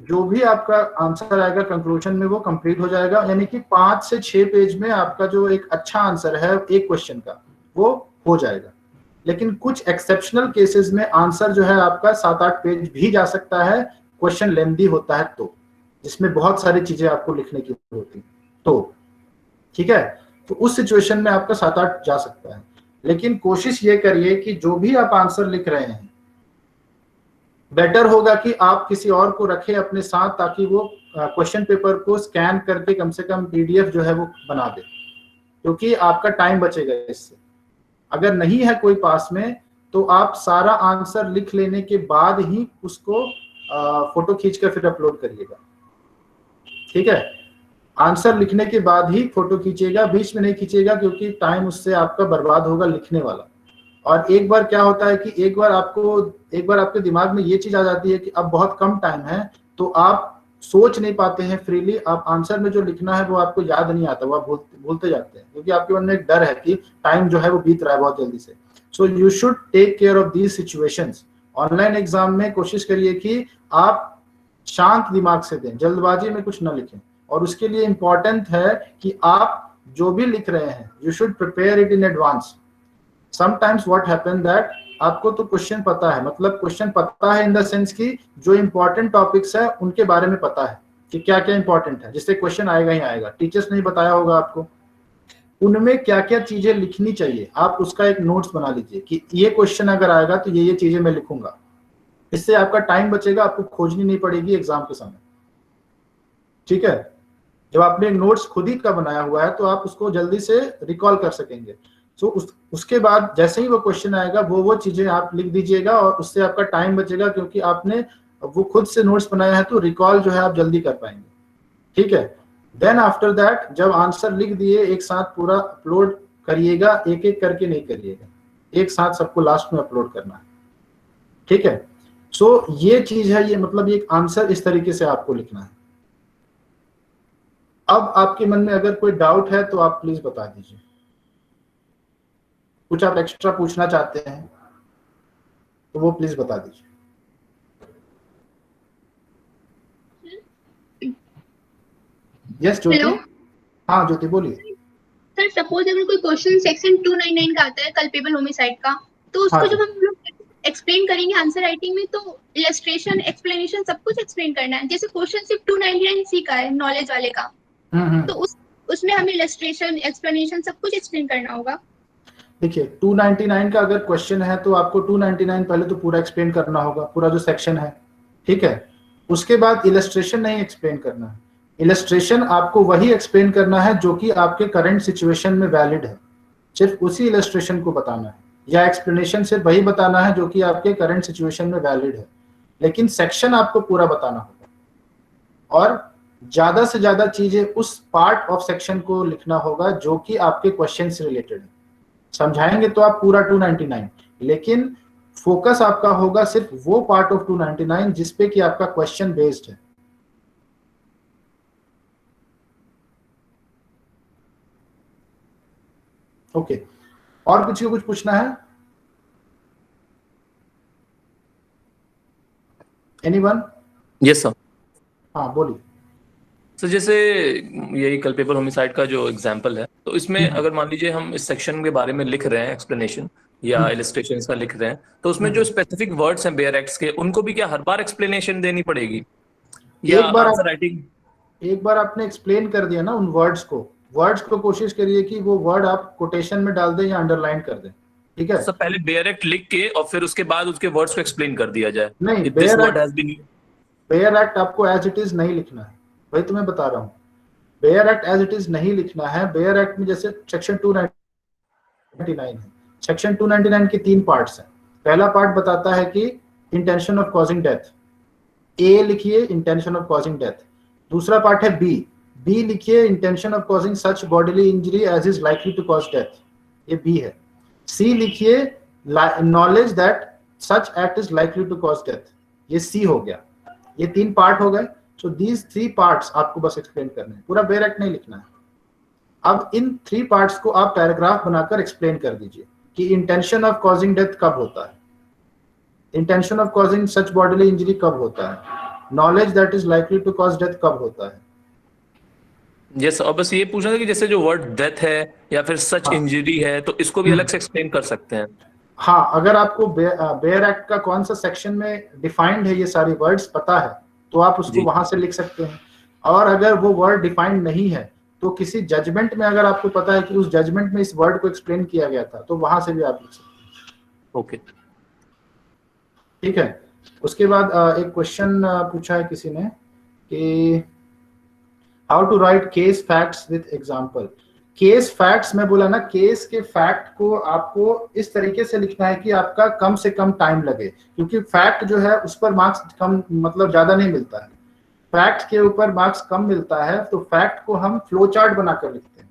A: जो भी आपका आंसर आएगा कंक्लूजन में वो कंप्लीट हो जाएगा, यानी कि 5 से 6 पेज में आपका जो एक अच्छा आंसर है एक क्वेश्चन का वो हो जाएगा। लेकिन कुछ एक्सेप्शनल केसेस में आंसर जो है आपका 7-8 पेज भी जा सकता है, क्वेश्चन लेंथी होता है तो। जिसमें बहुत सारी चीजें आपको लिखने की होती, तो ठीक है, तो उस सिचुएशन में आपका 7-8 जा सकता है। लेकिन कोशिश ये करिए कि जो भी आप आंसर लिख रहे हैं, बेटर होगा कि आप किसी और को रखें अपने साथ, ताकि वो क्वेश्चन पेपर को स्कैन करके कम से कम पीडीएफ जो है वो बना दे, क्योंकि आपका टाइम बचेगा इससे। अगर नहीं है कोई पास में, तो आप सारा आंसर लिख लेने के बाद ही उसको फोटो खींच कर फिर अपलोड करिएगा, ठीक है। आंसर लिखने के बाद ही फोटो खींचिएगा, बीच में नहीं खींचिएगा, क्योंकि टाइम उससे आपका बर्बाद होगा लिखने वाला। और एक बार क्या होता है कि एक बार आपके दिमाग में ये चीज आ जाती है कि अब बहुत कम टाइम है, तो आप सोच नहीं पाते हैं फ्रीली, आप आंसर में जो लिखना है वो आपको याद नहीं आता, वो आप भूलते जाते हैं, क्योंकि आपके मन में एक डर है कि टाइम जो है वो बीत रहा है बहुत जल्दी से। So you should take care of these situations. Online exam में कोशिश करिए कि आप शांत दिमाग से दें, जल्दबाजी में कुछ न लिखें। और उसके लिए इंपॉर्टेंट है कि आप जो भी लिख रहे हैं, you should prepare it in advance. Sometimes what happen that आपको तो क्वेश्चन पता है, मतलब क्वेश्चन पता है इन द सेंस कि जो इंपॉर्टेंट टॉपिक्स है उनके बारे में पता है कि क्या क्या इंपॉर्टेंट है, जिससे क्वेश्चन आएगा ही आएगा। टीचर्स ने बताया होगा आपको उनमें क्या क्या चीजें लिखनी चाहिए, आप उसका एक नोट्स बना लीजिए कि ये क्वेश्चन अगर आएगा तो ये चीजें मैं लिखूंगा। इससे आपका टाइम बचेगा, आपको खोजनी नहीं पड़ेगी एग्जाम के समय, ठीक है। जब आपने नोट्स खुद ही का बनाया हुआ है तो आप उसको जल्दी से रिकॉल कर सकेंगे। सो उसके बाद जैसे ही वो क्वेश्चन आएगा वो चीजें आप लिख दीजिएगा, और उससे आपका टाइम बचेगा, क्योंकि आपने वो खुद से नोट्स बनाया है, तो रिकॉल जो है आप जल्दी कर पाएंगे, ठीक है। देन आफ्टर दैट जब आंसर लिख दिए, एक साथ पूरा अपलोड करिएगा, एक एक करके नहीं करिएगा, एक साथ सबको लास्ट में अपलोड करना है, ठीक है। सो ये चीज है, ये मतलब एक आंसर इस तरीके से आपको लिखना है। अब आपके मन में अगर कोई डाउट है तो आप प्लीज बता दीजिए, कुछ आप एक्स्ट्रा पूछना चाहते हैं तो वो प्लीज बता दीजिए। यस ज्योति।
E: हेलो।
A: हाँ ज्योति बोलिए।
E: सर सपोज अगर कोई क्वेश्चन सेक्शन 299 का आता है कल्पेबल होमिसाइड का, तो उसको
A: हाँ
E: जब हम लोग एक्सप्लेन करेंगे आंसर राइटिंग में, तो इलस्ट्रेशन एक्सप्लेनेशन सब कुछ एक्सप्लेन करना है। जैसे क्वेश्चन सिर्फ 299 का है नॉलेज वाले का, तो उसमें हमें इलस्ट्रेशन एक्सप्लेनेशन सब कुछ एक्सप्लेन करना होगा।
A: देखिए 299 का अगर क्वेश्चन है तो आपको 299 पहले तो पूरा एक्सप्लेन करना होगा, पूरा जो सेक्शन है, ठीक है। उसके बाद इलस्ट्रेशन नहीं एक्सप्लेन करना है, इलस्ट्रेशन आपको वही एक्सप्लेन करना है जो कि आपके करंट सिचुएशन में वैलिड है, सिर्फ उसी इलस्ट्रेशन को बताना है, या एक्सप्लेनेशन सिर्फ वही बताना है जो कि आपके करंट सिचुएशन में वैलिड है। लेकिन सेक्शन आपको पूरा बताना होगा, और ज्यादा से ज्यादा चीजें उस पार्ट ऑफ सेक्शन को लिखना होगा जो कि आपके क्वेश्चन से रिलेटेड है। समझाएंगे तो आप पूरा 299, लेकिन फोकस आपका होगा सिर्फ वो पार्ट ऑफ 299 जिसपे कि आपका क्वेश्चन बेस्ड है। ओके, और किसी को कुछ पूछना है? एनीवन?
F: Yes sir.
A: हाँ बोलिए।
F: सर जैसे यही कल्पेबल होमिसाइड का जो एग्जांपल है, तो इसमें अगर मान लीजिए हम इस सेक्शन के बारे में लिख रहे हैं एक्सप्लेनेशन या इलस्ट्रेशंस का लिख रहे हैं, तो उसमें जो स्पेसिफिक वर्ड्स हैं बेयर एक्ट्स के, उनको भी क्या हर बार एक्सप्लेनेशन देनी पड़ेगी, या आंसर राइटिंग
A: एक बार आपने एक्सप्लेन कर दिया ना उन वर्ड्स को कोशिश करिए कि वो वर्ड आप कोटेशन में डाल दें या अंडरलाइन कर दें, ठीक है।
F: सब पहले बेयर एक्ट लिख के और फिर उसके बाद उसके वर्ड्स को एक्सप्लेन कर दिया जाए।
A: नहीं, बेयर एक्ट आपको एज इट इज नहीं लिखना है, वही तो मैं बता रहा हूँ। Bare act as it is नहीं लिखना है। बेयर एक्ट में जैसे सेक्शन 299 है, सेक्शन 299 के 3 पार्ट्स हैं। पहला पार्ट बताता है कि intention of causing death, A लिखिए इंटेंशन ऑफ कॉजिंग डेथ। दूसरा पार्ट है बी लिखिए intention of causing such bodily injury as is likely to cause death, ये बी है। सी लिखिए knowledge that such act is likely to cause death, ये C हो गया। ये 3 पार्ट हो गए। सो दीज 3 पार्ट्स आपको बस एक्सप्लेन करने हैं, पूरा बेयर एक्ट नहीं लिखना है। अब इन 3 पार्ट्स को आप पैराग्राफ बनाकर एक्सप्लेन कर दीजिए कि इंटेंशन ऑफ कॉजिंग डेथ कब होता है, intention of causing such bodily injury कब होता है, knowledge that is likely to cause death कब होता है।
F: यस, और बस ये पूछना था कि जैसे जो वर्ड डेथ है या फिर सच इंजरी है, तो इसको भी अलग से एक्सप्लेन कर सकते हैं।
A: हाँ, अगर आपको बेयर एक्ट का कौन सा सेक्शन में डिफाइंड है ये सारी वर्ड्स पता है तो आप उसको वहां से लिख सकते हैं। और अगर वो वर्ड डिफाइंड नहीं है तो किसी जजमेंट में अगर आपको पता है कि उस जजमेंट में इस वर्ड को एक्सप्लेन किया गया था तो वहां से भी आप लिख सकते हैं।
F: ओके,
A: ठीक है। उसके बाद एक क्वेश्चन पूछा है किसी ने कि how to write case facts with example. Case facts में बोला ना, केस के फैक्ट को आपको इस तरीके से लिखना है कि आपका कम से कम टाइम लगे, क्योंकि फैक्ट जो है उस पर मार्क्स कम, मतलब ज्यादा नहीं मिलता है, फैक्ट के ऊपर मार्क्स कम मिलता है। तो फैक्ट को हम फ्लो चार्ट बनाकर लिखते हैं।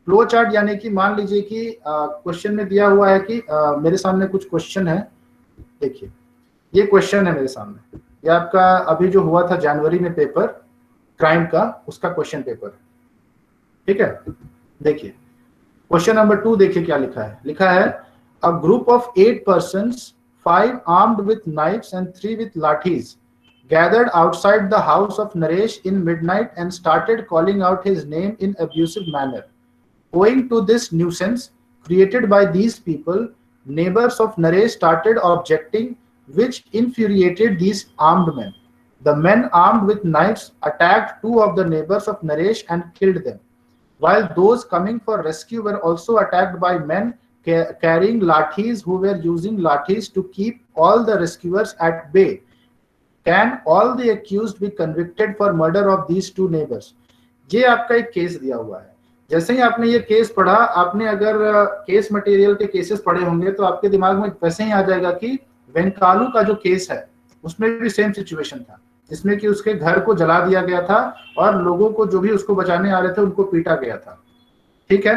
A: फ्लो चार्ट यानी कि मान लीजिए कि क्वेश्चन में दिया हुआ है कि मेरे सामने कुछ क्वेश्चन है, देखिए ये क्वेश्चन है मेरे सामने, ये आपका अभी जो हुआ था जनवरी में पेपर क्राइम का, उसका क्वेश्चन पेपर, ठीक है। देखिए क्वेश्चन नंबर 2, देखिए क्या लिखा है। लिखा है a group of 8 persons, 5 armed with knives and 3 with lathis, gathered outside the house of Naresh in midnight and started calling out his name in abusive manner. Owing to this nuisance created by these people, neighbors of Naresh started objecting, which infuriated these armed men. The men armed with knives attacked 2 of the neighbors of Naresh and killed them, while those coming for rescue were also attacked by men carrying lathis who were using lathis to keep all the rescuers at bay. Can all the accused be convicted for murder of these 2 neighbors? ये आपका एक case दिया हुआ है। जैसे ही आपने ये case पढ़ा, आपने अगर केस मटेरियल के केसेस पढ़े होंगे तो आपके दिमाग में वैसे ही आ जाएगा कि वेंकालू का जो केस है उसमें भी सेम सिचुएशन था, जिसमें कि उसके घर को जला दिया गया था और लोगों को जो भी उसको बचाने आ रहे थे उनको पीटा गया था। ठीक है,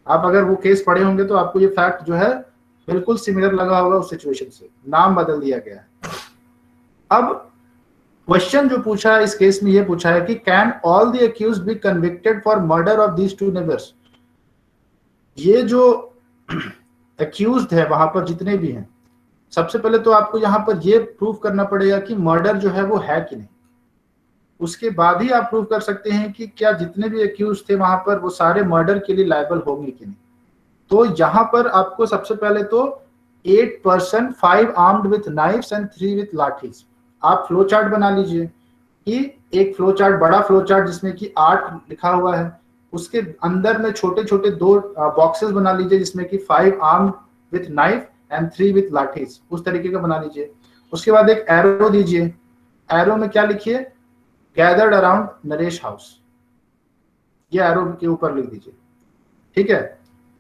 A: आप अगर वो केस पढ़े होंगे तो आपको ये फैक्ट जो है बिल्कुल सिमिलर लगा होगा उस सिचुएशन से, नाम बदल दिया गया है। अब क्वेश्चन जो पूछा है इस केस में ये पूछा है कि can all the accused be convicted for murder of these 2 neighbours. ये जो अक्यूज्ड है वहां पर जितने भी हैं, सबसे पहले तो आपको यहाँ पर ये प्रूव करना पड़ेगा कि मर्डर जो है वो है कि नहीं। उसके बाद ही आप प्रूव कर सकते हैं कि क्या जितने भी अक्यूज थे वहां पर वो सारे मर्डर के लिए लायबल होंगे कि नहीं। तो यहाँ पर आपको सबसे पहले तो 8 person, 5 armed with knives and 3 with lathis। आप फ्लो चार्ट बना लीजिए कि एक फ्लो चार्ट, बड़ा फ्लो चार्ट जिसमें कि 8 लिखा हुआ है, उसके अंदर में छोटे छोटे 2 बॉक्सेस बना लीजिए जिसमें कि 5 armed with knife and 3 with lathis, उस तरीके का बना लीजिए। उसके बाद एक एरो दीजिए, एरो में क्या लिखिए, गैदर्ड अराउंड नरेश हाउस, ये एरो के ऊपर लिख दीजिए। ठीक है,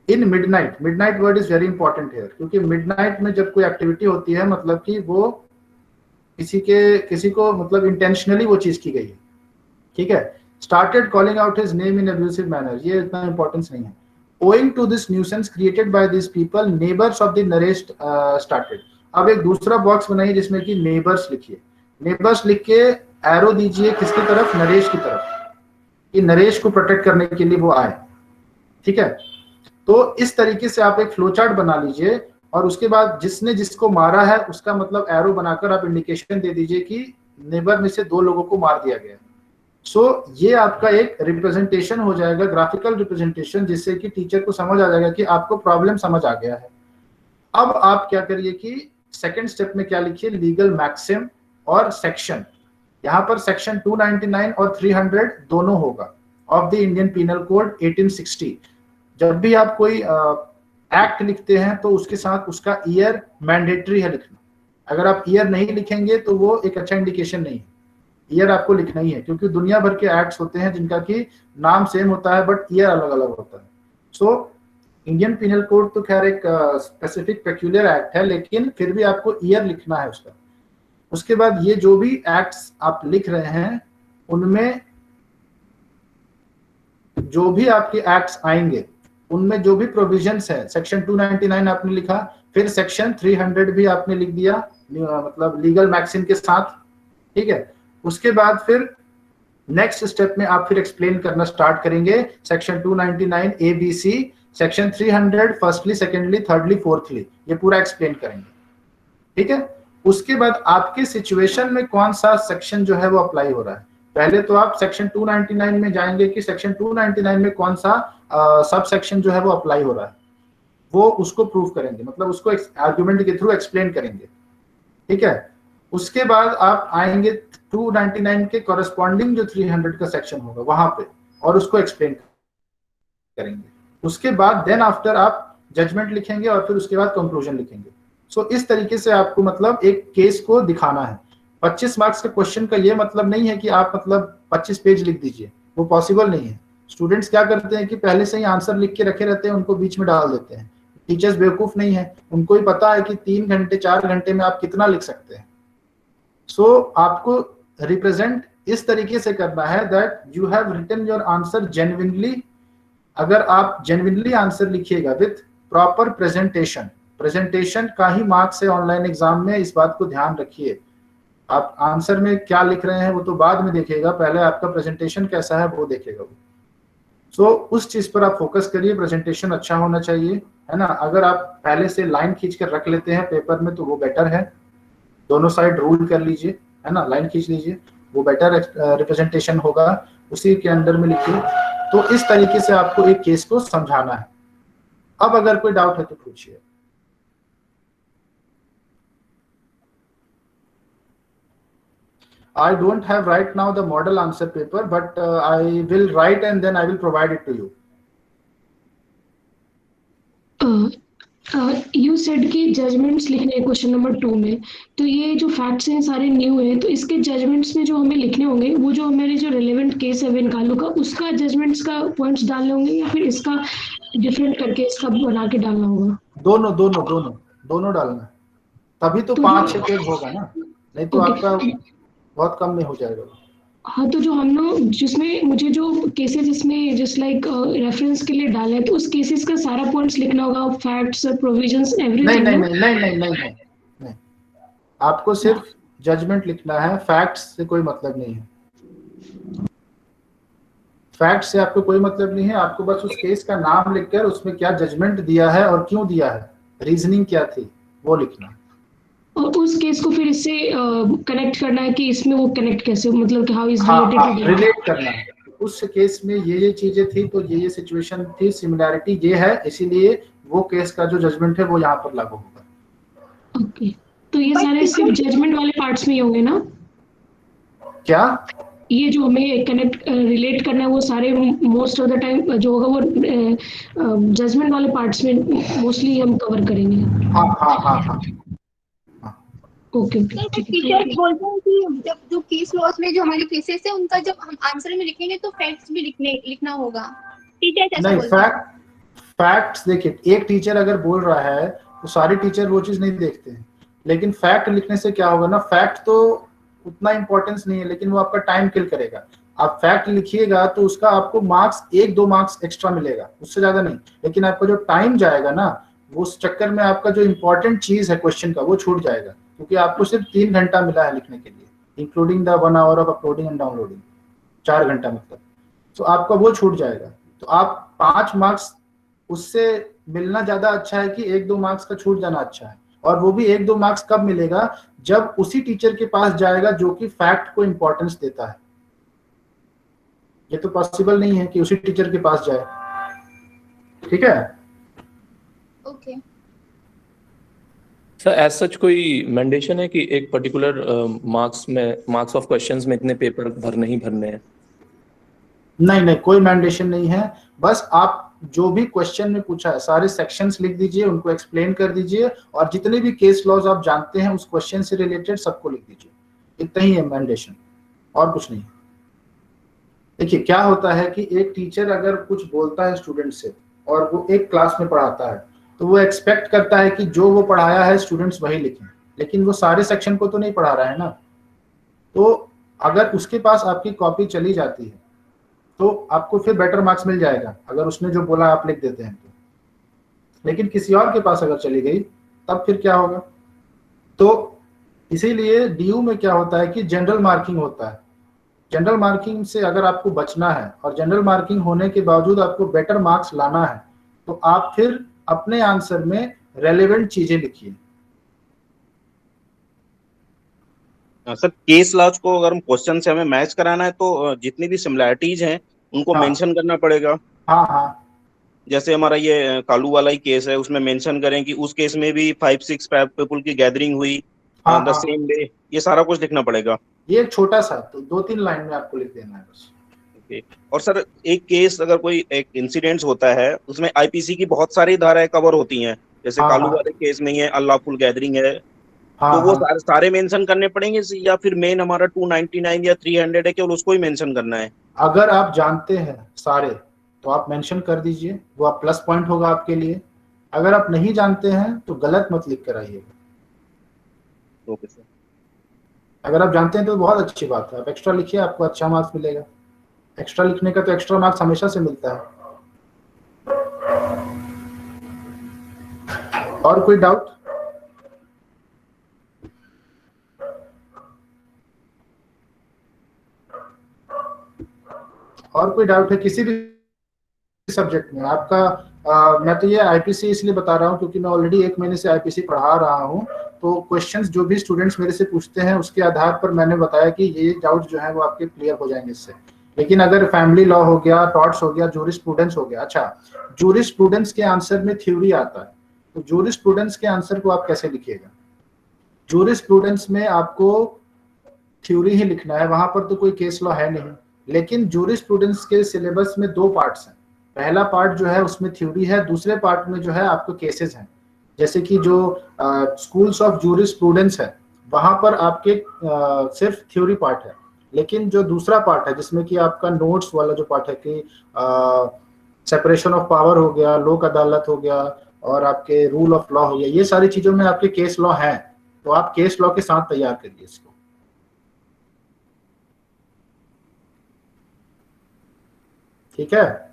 A: in midnight, midnight word is very important here, क्योंकि मिडनाइट में जब कोई एक्टिविटी होती है मतलब कि वो किसी को मतलब इंटेंशनली वो चीज की गई है। ठीक है, started calling out his name in abusive manner, ये इतना इंपॉर्टेंस नहीं है। Owing to this nuisance created by these people, neighbors of the Naresh started। अब एक दूसरा बॉक्स बनाइए जिसमें कि नेबर्स लिखिए, नेबर्स लिख के एरो दीजिए किसकी तरफ, नरेश की तरफ, कि नरेश को प्रोटेक्ट करने के लिए वो आए। ठीक है, तो इस तरीके से आप एक फ्लो चार्ट बना लीजिए और उसके बाद जिसने जिसको मारा है उसका मतलब एरो बनाकर आप इंडिकेशन दे दीजिए कि नेबर में से 2 लोगों को मार दिया गया। सो ये आपका एक रिप्रेजेंटेशन हो जाएगा, ग्राफिकल रिप्रेजेंटेशन, जिससे कि टीचर को समझ आ जाएगा कि आपको प्रॉब्लम समझ आ गया है। अब आप क्या करिए कि सेकंड स्टेप में क्या लिखिए, लीगल मैक्सिम और सेक्शन। यहाँ पर सेक्शन 299 और 300 दोनों होगा of the Indian Penal Code 1860। जब भी आप कोई एक्ट लिखते हैं तो उसके साथ उसका ईयर मैंडेटरी है लिखना। अगर आप ईयर नहीं लिखेंगे तो वो एक अच्छा इंडिकेशन नहीं है। ईयर आपको लिखना ही है, क्योंकि दुनिया भर के एक्ट्स होते हैं जिनका कि नाम सेम होता है बट ईयर अलग अलग होता है। सो इंडियन पीनल कोड तो खैर एक स्पेसिफिक पेक्यूलियर एक्ट है, लेकिन फिर भी आपको ईयर लिखना है उसका। उसके बाद ये जो भी एक्ट्स आप लिख रहे हैं उनमें जो भी आपके एक्ट्स आएंगे उनमें जो भी प्रोविजंस है, सेक्शन 299 आपने लिखा, फिर सेक्शन 300 भी आपने लिख दिया, मतलब लीगल मैक्सिम के साथ। ठीक है, उसके बाद फिर नेक्स्ट स्टेप में आप फिर एक्सप्लेन करना स्टार्ट करेंगे section 299 ABC, section 300 firstly, secondly, thirdly, fourthly, ये पूरा एक्सप्लेन करेंगे। ठीक है, उसके बाद आपके सिचुएशन में कौन सा सेक्शन जो है वो अप्लाई हो रहा है। पहले तो आप सेक्शन 299 में जाएंगे कि सेक्शन 299 में कौन सा सब सेक्शन जो है वो अप्लाई हो रहा है, वो उसको प्रूव करेंगे, मतलब उसको आर्गुमेंट के थ्रू एक्सप्लेन करेंगे। ठीक है, उसके बाद आप आएंगे 299 के कॉरेस्पॉन्डिंग जो 300 का सेक्शन होगा वहां पे, और उसको एक्सप्लेन करेंगे। उसके बाद देन आफ्टर आप जजमेंट लिखेंगे और फिर उसके बाद कंक्लूजन लिखेंगे। सो इस तरीके से आपको मतलब एक केस को दिखाना है। 25 मार्क्स के क्वेश्चन का ये मतलब नहीं है कि आप मतलब 25 पेज लिख दीजिए, वो पॉसिबल नहीं है। स्टूडेंट्स क्या करते हैं कि पहले से ही आंसर लिख के रखे रहते हैं, उनको बीच में डाल देते हैं। टीचर्स बेवकूफ नहीं है, उनको ही पता है कि 3 घंटे 4 घंटे में आप कितना लिख सकते हैं। सो आपको रिप्रेजेंट इस तरीके से करना है that you have written your answer genuinely. अगर आप जेन्युइनली आंसर लिखिएगा विथ प्रॉपर प्रेजेंटेशन, प्रेजेंटेशन का ही मार्क्स है ऑनलाइन एग्जाम में, इस बात को ध्यान रखिए। आप आंसर में क्या लिख रहे हैं वो तो बाद में देखिएगा, पहले आपका प्रेजेंटेशन कैसा है वो देखेगा वो। सो उस चीज पर आप फोकस करिए, प्रेजेंटेशन अच्छा होना चाहिए, है ना। अगर आप पहले से लाइन खींच कर रख लेते हैं पेपर में तो वो बेटर है, दोनों साइड रूल कर लीजिए, है ना, लाइन खींच लीजिए, वो बेटर रिप्रेजेंटेशन होगा, उसी के अंदर में लिखिए। तो इस तरीके से आपको एक केस को समझाना है। अब अगर कोई डाउट है तो पूछिए। I don't have right now the model answer paper, but I will write and then I will provide it to you.
C: You said कि जजमेंट्स लिखने हैं क्वेश्चन नंबर 2 में, तो ये जो फैक्ट्स हैं सारे न्यू हैं, तो इसके जजमेंट्स में जो हमें लिखने होंगे वो जो हमारे जो रिलेवेंट केस है विन कालू का, उसका जजमेंट्स का पॉइंट्स डालने होंगे या फिर इसका डिफरेंट करके इसका बना के डालना होगा?
A: दोनों दोनों दोनों दोनों डालना है, तभी तो 5-6 पेज होगा ना, नहीं तो आपका बहुत कम में हो जाएगा।
C: हाँ, तो जो हम लोग जिसमें मुझे जो केसेस इसमें जस्ट लाइक रेफरेंस के लिए डाले हैं, तो उस केसेस का सारा पॉइंट्स लिखना होगा, फैक्ट्स, प्रोविजंस, एवरीथिंग?
A: नहीं नहीं नहीं नहीं नहीं नहीं नहीं, आपको सिर्फ जजमेंट लिखना है, फैक्ट्स से कोई मतलब नहीं है। फैक्ट्स से आपको कोई मतलब नहीं है, आपको बस उस केस का नाम लिखकर उसमें क्या जजमेंट दिया है और क्यों दिया है, रीजनिंग क्या थी, वो लिखना है।
C: और उस केस को फिर इससे कनेक्ट करना है कि इसमें वो कनेक्ट कैसे, मतलब हाउ इज रिलेटेड,
A: रिलेट करना है। उस केस में ये चीजें थी, तो ये सिचुएशन थी, सिमिलैरिटी ये है, इसीलिए वो केस का जो जजमेंट है वो यहाँ पर लागू होगा।
C: ओके, तो ये सारे सिर्फ जजमेंट वाले पार्ट्स में ही होंगे ना?
A: क्या
C: ये जो हमें कनेक्ट रिलेट करना है वो सारे मोस्ट ऑफ द टाइम जो होगा वो जजमेंट वाले पार्ट्स में मोस्टली हम कवर करेंगे?
A: हाँ हाँ हाँ हाँ।
C: ओके
E: टीचर्स बोलते हैं कि जब जो केस लॉस में जो हमारे केसेस है उनका जब हम आंसर में लिखेंगे तो फैक्ट्स भी लिखना होगा। टीचर ऐसा बोलते हैं?
A: फैक्ट्स देखिए, एक टीचर अगर बोल रहा है तो सारे टीचर वो चीज नहीं देखते हैं, लेकिन फैक्ट लिखने से क्या होगा ना, फैक्ट तो उतना इंपॉर्टेंस नहीं है, लेकिन वो आपका टाइम किल करेगा। आप फैक्ट लिखिएगा तो उसका आपको मार्क्स 1-2 मार्क्स एक्स्ट्रा मिलेगा, उससे ज्यादा नहीं, लेकिन आपका जो टाइम जाएगा ना, वो उस चक्कर में आपका जो इंपॉर्टेंट चीज है क्वेश्चन का वो छूट जाएगा, क्योंकि आपको सिर्फ 3 घंटा मिला है लिखने के लिए, including the 1 hour of uploading and downloading, 4 घंटा मतलब, तो आपका वो छूट जाएगा। तो आप 5 मार्क्स उससे मिलना ज्यादा अच्छा है कि 1-2 मार्क्स का छूट जाना अच्छा है। और वो भी 1-2 मार्क्स कब मिलेगा, जब उसी टीचर के पास जाएगा जो कि फैक्ट को इंपॉर्टेंस देता है। ये तो पॉसिबल नहीं है कि उसी टीचर के पास जाए, ठीक है?
E: ओके
F: सर, एज सच कोई मैंडेशन है कि एक पर्टिकुलर मार्क्स ऑफ क्वेश्चंस में इतने पेपर भरने ही भरने हैं?
A: नहीं नहीं, कोई मैंडेशन नहीं है, बस आप जो भी क्वेश्चन में पूछा है सारे सेक्शंस लिख दीजिए, उनको एक्सप्लेन कर दीजिए, और जितने भी केस लॉज आप जानते हैं उस क्वेश्चन से रिलेटेड सबको लिख दीजिए। इतना ही है मैंडेशन, और कुछ नहीं। देखिए क्या होता है कि एक टीचर अगर कुछ बोलता है स्टूडेंट से और वो एक क्लास में पढ़ाता है, तो वो एक्सपेक्ट करता है कि जो वो पढ़ाया है स्टूडेंट्स वही लिखें, लेकिन वो सारे सेक्शन को तो नहीं पढ़ा रहा है ना। तो अगर उसके पास आपकी कॉपी चली जाती है तो आपको फिर बेटर मार्क्स मिल जाएगा, अगर उसने जो बोला आप लिख देते हैं तो। लेकिन किसी और के पास अगर चली गई तब फिर क्या होगा? तो इसीलिए डीयू में क्या होता है कि जनरल मार्किंग होता है। जनरल मार्किंग से अगर आपको बचना है और जनरल मार्किंग होने के बावजूद आपको बेटर मार्क्स लाना है, तो आप फिर अपने आंसर में रेलेवेंट चीजें लिखिए।
G: सर, केस लॉज को अगर हम क्वेश्चन से हमें मैच कराना है तो जितनी भी सिमिलैरिटीज हैं उनको मेंशन करना पड़ेगा।
A: हाँ हाँ,
G: जैसे हमारा ये कालू वाला ही केस है, उसमें मेंशन करें कि उस केस में भी 5-6 पीपल की गैदरिंग हुई
A: हाँ,
G: द सेम डे, ये सारा कुछ लिखना पड़ेगा।
A: ये एक छोटा सा, तो 2-3 लाइन में आपको लिख देना है बस।
G: ओके। और सर एक केस, अगर कोई एक इंसिडेंट्स होता है उसमें आईपीसी की बहुत सारी धाराएं कवर होती हैं, जैसे
A: हाँ
G: कालू
A: हाँ
G: वाले केस में है अनलॉफुल गैदरिंग है,
A: हाँ
G: तो वो
A: हाँ।
G: सारे मेंशन करने पड़ेंगे, या फिर मेन हमारा 299 या 300 है, केवल उसको ही मेंशन करना है?
A: अगर आप जानते हैं सारे तो आप मेंशन कर दीजिए, वो आप प्लस पॉइंट होगा आपके लिए। अगर आप नहीं जानते हैं तो गलत मत लिख कर आइएगा।
G: Okay sir.
A: अगर आप जानते हैं तो बहुत अच्छी बात है, आप एक्स्ट्रा लिखिए, आपको अच्छा मार्क्स मिलेगा। एक्स्ट्रा लिखने का तो एक्स्ट्रा मार्क्स हमेशा से मिलता है। और कोई डाउट? और कोई डाउट है किसी भी सब्जेक्ट में आपका? मैं तो ये आईपीसी इसलिए बता रहा हूँ क्योंकि मैं ऑलरेडी 1 महीने से आईपीसी पढ़ा रहा हूँ, तो क्वेश्चंस जो भी स्टूडेंट्स मेरे से पूछते हैं उसके आधार पर मैंने बताया कि ये डाउट जो है वो आपके क्लियर हो जाएंगे इससे। लेकिन अगर फैमिली लॉ हो गया, टॉर्ट्स हो गया, जूरिस्प्रूडेंस हो गया, अच्छा जूरिस्प्रूडेंस के आंसर में थ्योरी आता है, तो जूरिस्प्रूडेंस के आंसर को आप कैसे लिखिएगा? जूरिस्प्रूडेंस में आपको थ्योरी ही लिखना है, वहां पर तो कोई केस लॉ है नहीं। लेकिन जूरिस्प्रूडेंस के सिलेबस में 2 पार्ट्स हैं। पहला पार्ट जो है उसमें थ्योरी है, दूसरे पार्ट में जो है आपको केसेस हैं। जैसे कि जो स्कूल्स ऑफ जूरिस्प्रूडेंस है वहां पर आपके सिर्फ थ्योरी पार्ट है, लेकिन जो दूसरा पार्ट है जिसमें कि आपका नोट्स वाला जो पार्ट है कि सेपरेशन ऑफ पावर हो गया, लोक अदालत हो गया, और आपके रूल ऑफ लॉ हो गया, ये सारी चीजों में आपके केस लॉ हैं, तो आप केस लॉ के साथ तैयार करिए इसको। ठीक है?